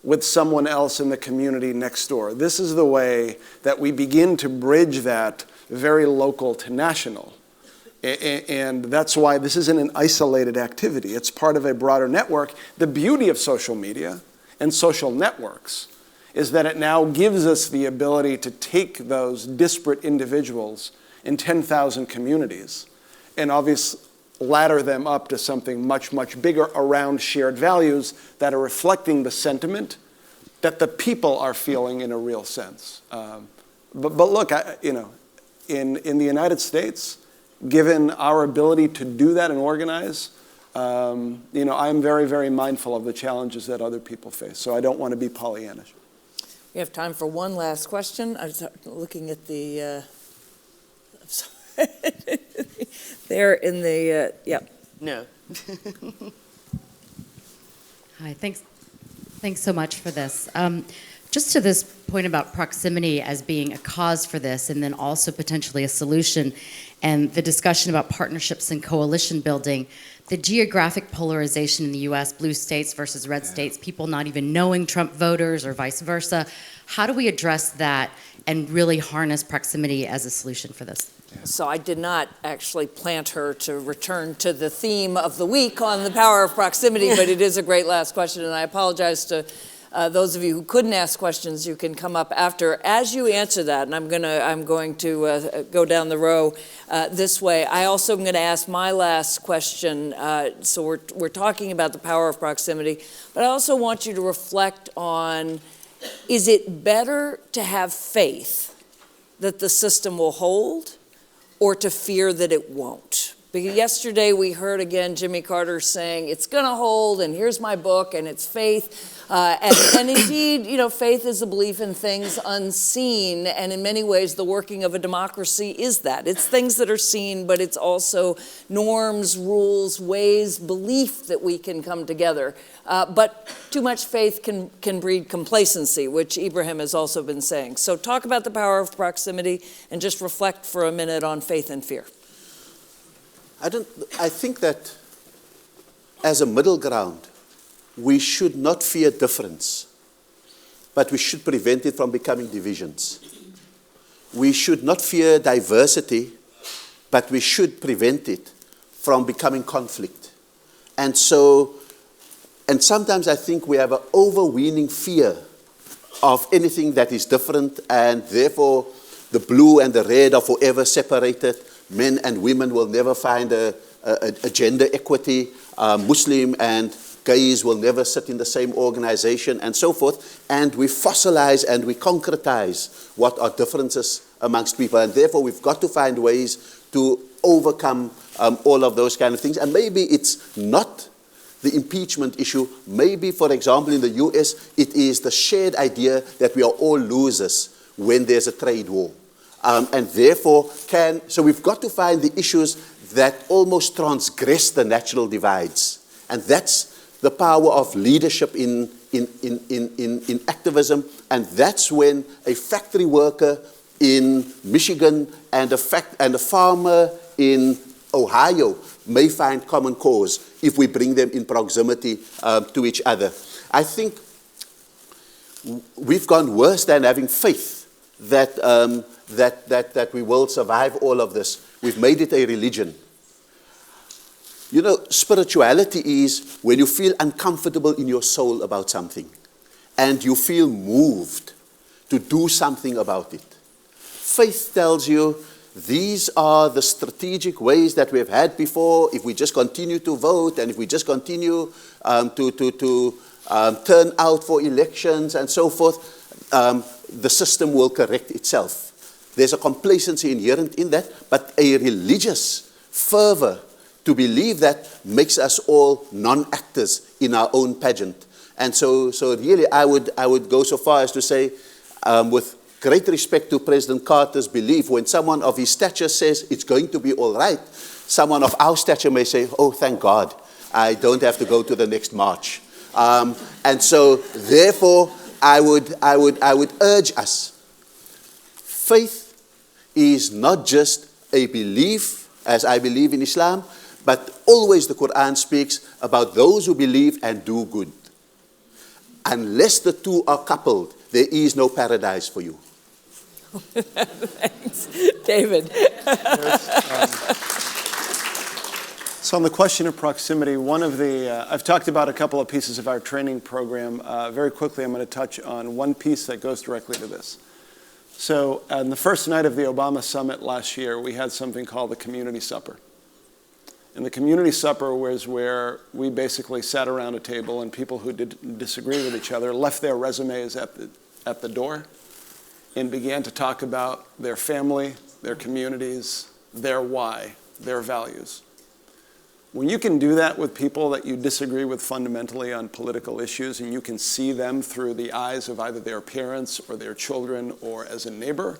with someone else in the community next door. This is the way that we begin to bridge that very local to national. And that's why this isn't an isolated activity. It's part of a broader network. The beauty of social media and social networks is that it now gives us the ability to take those disparate individuals in 10,000 communities and obviously ladder them up to something much, much bigger around shared values that are reflecting the sentiment that the people are feeling in a real sense. But look, in the United States, given our ability to do that and organize, I'm very, very mindful of the challenges that other people face. So I don't want to be Pollyannish. We have time for one last question. I was looking at the, I'm sorry. There in the, yeah. No. Hi, thanks so much for this. Just to this point about proximity as being a cause for this and then also potentially a solution, and the discussion about partnerships and coalition building, the geographic polarization in the US, blue states versus red states, people not even knowing Trump voters or vice versa. How do we address that and really harness proximity as a solution for this? So I did not actually plant her to return to the theme of the week on the power of proximity, but it is a great last question, and I apologize to those of you who couldn't ask questions. You can come up after. As you answer that, and I'm going to go down the row this way, I also am going to ask my last question. So we're talking about the power of proximity, but I also want you to reflect on, is it better to have faith that the system will hold, or to fear that it won't? Because yesterday we heard again Jimmy Carter saying, it's going to hold, and here's my book, and it's faith. And indeed, faith is a belief in things unseen, and in many ways the working of a democracy is that. It's things that are seen, but it's also norms, rules, ways, belief that we can come together. But too much faith can breed complacency, which Ebrahim has also been saying. So talk about the power of proximity and just reflect for a minute on faith and fear. I think that as a middle ground, we should not fear difference, but we should prevent it from becoming divisions. We should not fear diversity, but we should prevent it from becoming conflict. And sometimes I think we have an overweening fear of anything that is different, and therefore the blue and the red are forever separated. Men and women will never find a gender equity. Muslim and gays will never sit in the same organization, and so forth. And we fossilize and we concretize what are differences amongst people. And therefore, we've got to find ways to overcome all of those kind of things. And maybe it's not the impeachment issue. Maybe, for example, in the US, it is the shared idea that we are all losers when there's a trade war. And therefore, so we've got to find the issues that almost transgress the natural divides. And that's the power of leadership in activism. And that's when a factory worker in Michigan and a farmer in Ohio may find common cause if we bring them in proximity to each other. I think we've gone worse than having faith that we will survive all of this. We've made it a religion. Spirituality is when you feel uncomfortable in your soul about something and you feel moved to do something about it. Faith tells you these are the strategic ways that we've had before. If we just continue to vote and if we just continue to turn out for elections and so forth, the system will correct itself. There's a complacency inherent in that, but a religious fervor to believe that makes us all non-actors in our own pageant. And so really I would go so far as to say, with great respect to President Carter's belief, when someone of his stature says it's going to be all right, someone of our stature may say, oh, thank God, I don't have to go to the next march. And so therefore, I would urge us, faith is not just a belief, as I believe in Islam, but always the Quran speaks about those who believe and do good. Unless the two are coupled, there is no paradise for you. Thanks. David. So on the question of proximity, one of the, I've talked about a couple of pieces of our training program. Very quickly, I'm going to touch on one piece that goes directly to this. So on the first night of the Obama summit last year, we had something called the community supper. And the community supper was where we basically sat around a table and people who did disagree with each other left their resumes at the door and began to talk about their family, their communities, their why, their values. When you can do that with people that you disagree with fundamentally on political issues and you can see them through the eyes of either their parents or their children or as a neighbor,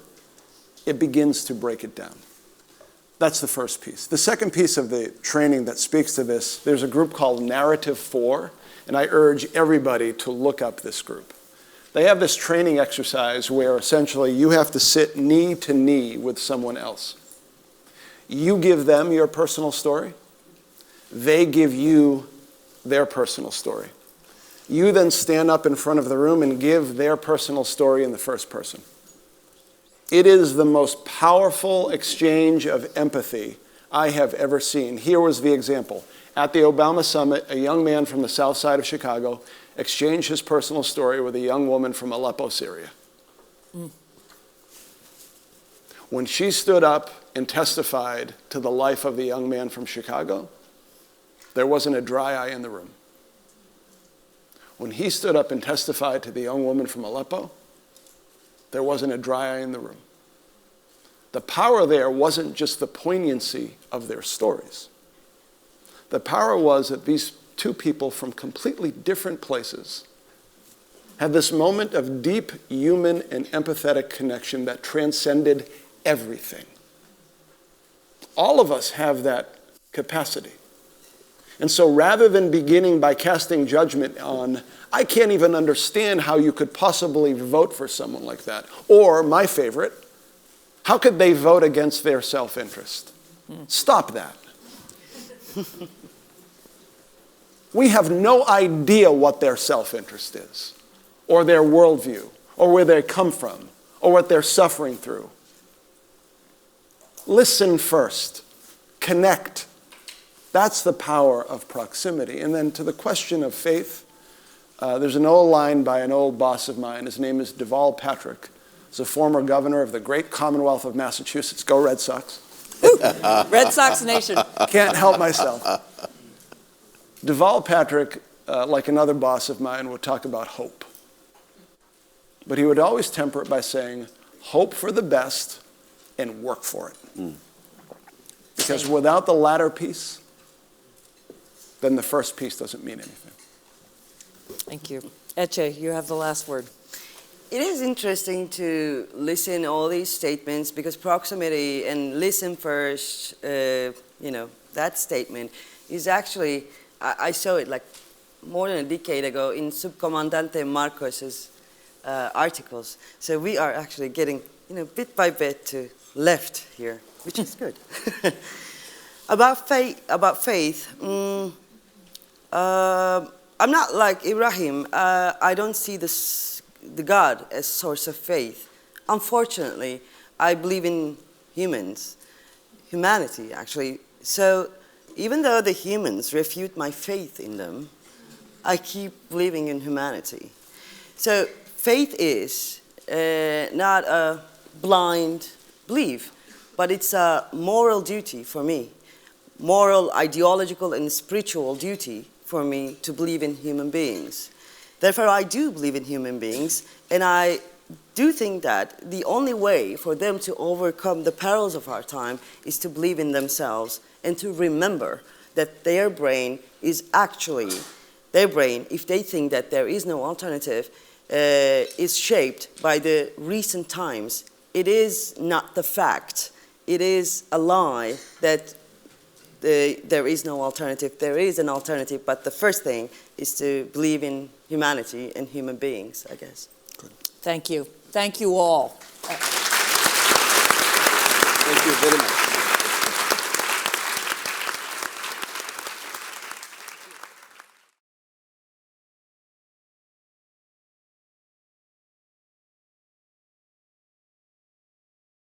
it begins to break it down. That's the first piece. The second piece of the training that speaks to this, there's a group called Narrative 4, and I urge everybody to look up this group. They have this training exercise where essentially you have to sit knee to knee with someone else. You give them your personal story. They give you their personal story. You then stand up in front of the room and give their personal story in the first person. It is the most powerful exchange of empathy I have ever seen. Here was the example. At the Obama summit, a young man from the south side of Chicago exchanged his personal story with a young woman from Aleppo, Syria. When she stood up and testified to the life of the young man from Chicago, there wasn't a dry eye in the room. When he stood up and testified to the young woman from Aleppo, there wasn't a dry eye in the room. The power there wasn't just the poignancy of their stories. The power was that these two people from completely different places had this moment of deep human and empathetic connection that transcended everything. All of us have that capacity. And so rather than beginning by casting judgment on, I can't even understand how you could possibly vote for someone like that, or my favorite, how could they vote against their self-interest? Stop that. We have no idea what their self-interest is, or their worldview, or where they come from, or what they're suffering through. Listen first. Connect. That's the power of proximity. And then to the question of faith, there's an old line by an old boss of mine. His name is Deval Patrick. He's a former governor of the great Commonwealth of Massachusetts. Go Red Sox. Red Sox Nation. Can't help myself. Deval Patrick, like another boss of mine, would talk about hope. But he would always temper it by saying, hope for the best and work for it. Because without the latter piece, then the first piece doesn't mean anything. Thank you. Ece, you have the last word. It is interesting to listen to all these statements because proximity and listen first, that statement is actually, I saw it like more than a decade ago in Subcomandante Marcos's articles. So we are actually getting, bit by bit to left here, which is good. About faith, I'm not like Ebrahim. I don't see the God as source of faith. Unfortunately, I believe in humanity actually. So even though the humans refute my faith in them, I keep believing in humanity. So faith is not a blind belief. but it's a moral duty for me, moral, ideological, and spiritual duty for me to believe in human beings. Therefore, I do believe in human beings, and I do think that the only way for them to overcome the perils of our time is to believe in themselves and to remember that their brain is actually, their brain, if they think that there is no alternative, is shaped by the recent times. It is not the fact. It is a lie that there is no alternative. There is an alternative, but the first thing is to believe in humanity and human beings, I guess. Good. Thank you. Thank you all. Thank you very much.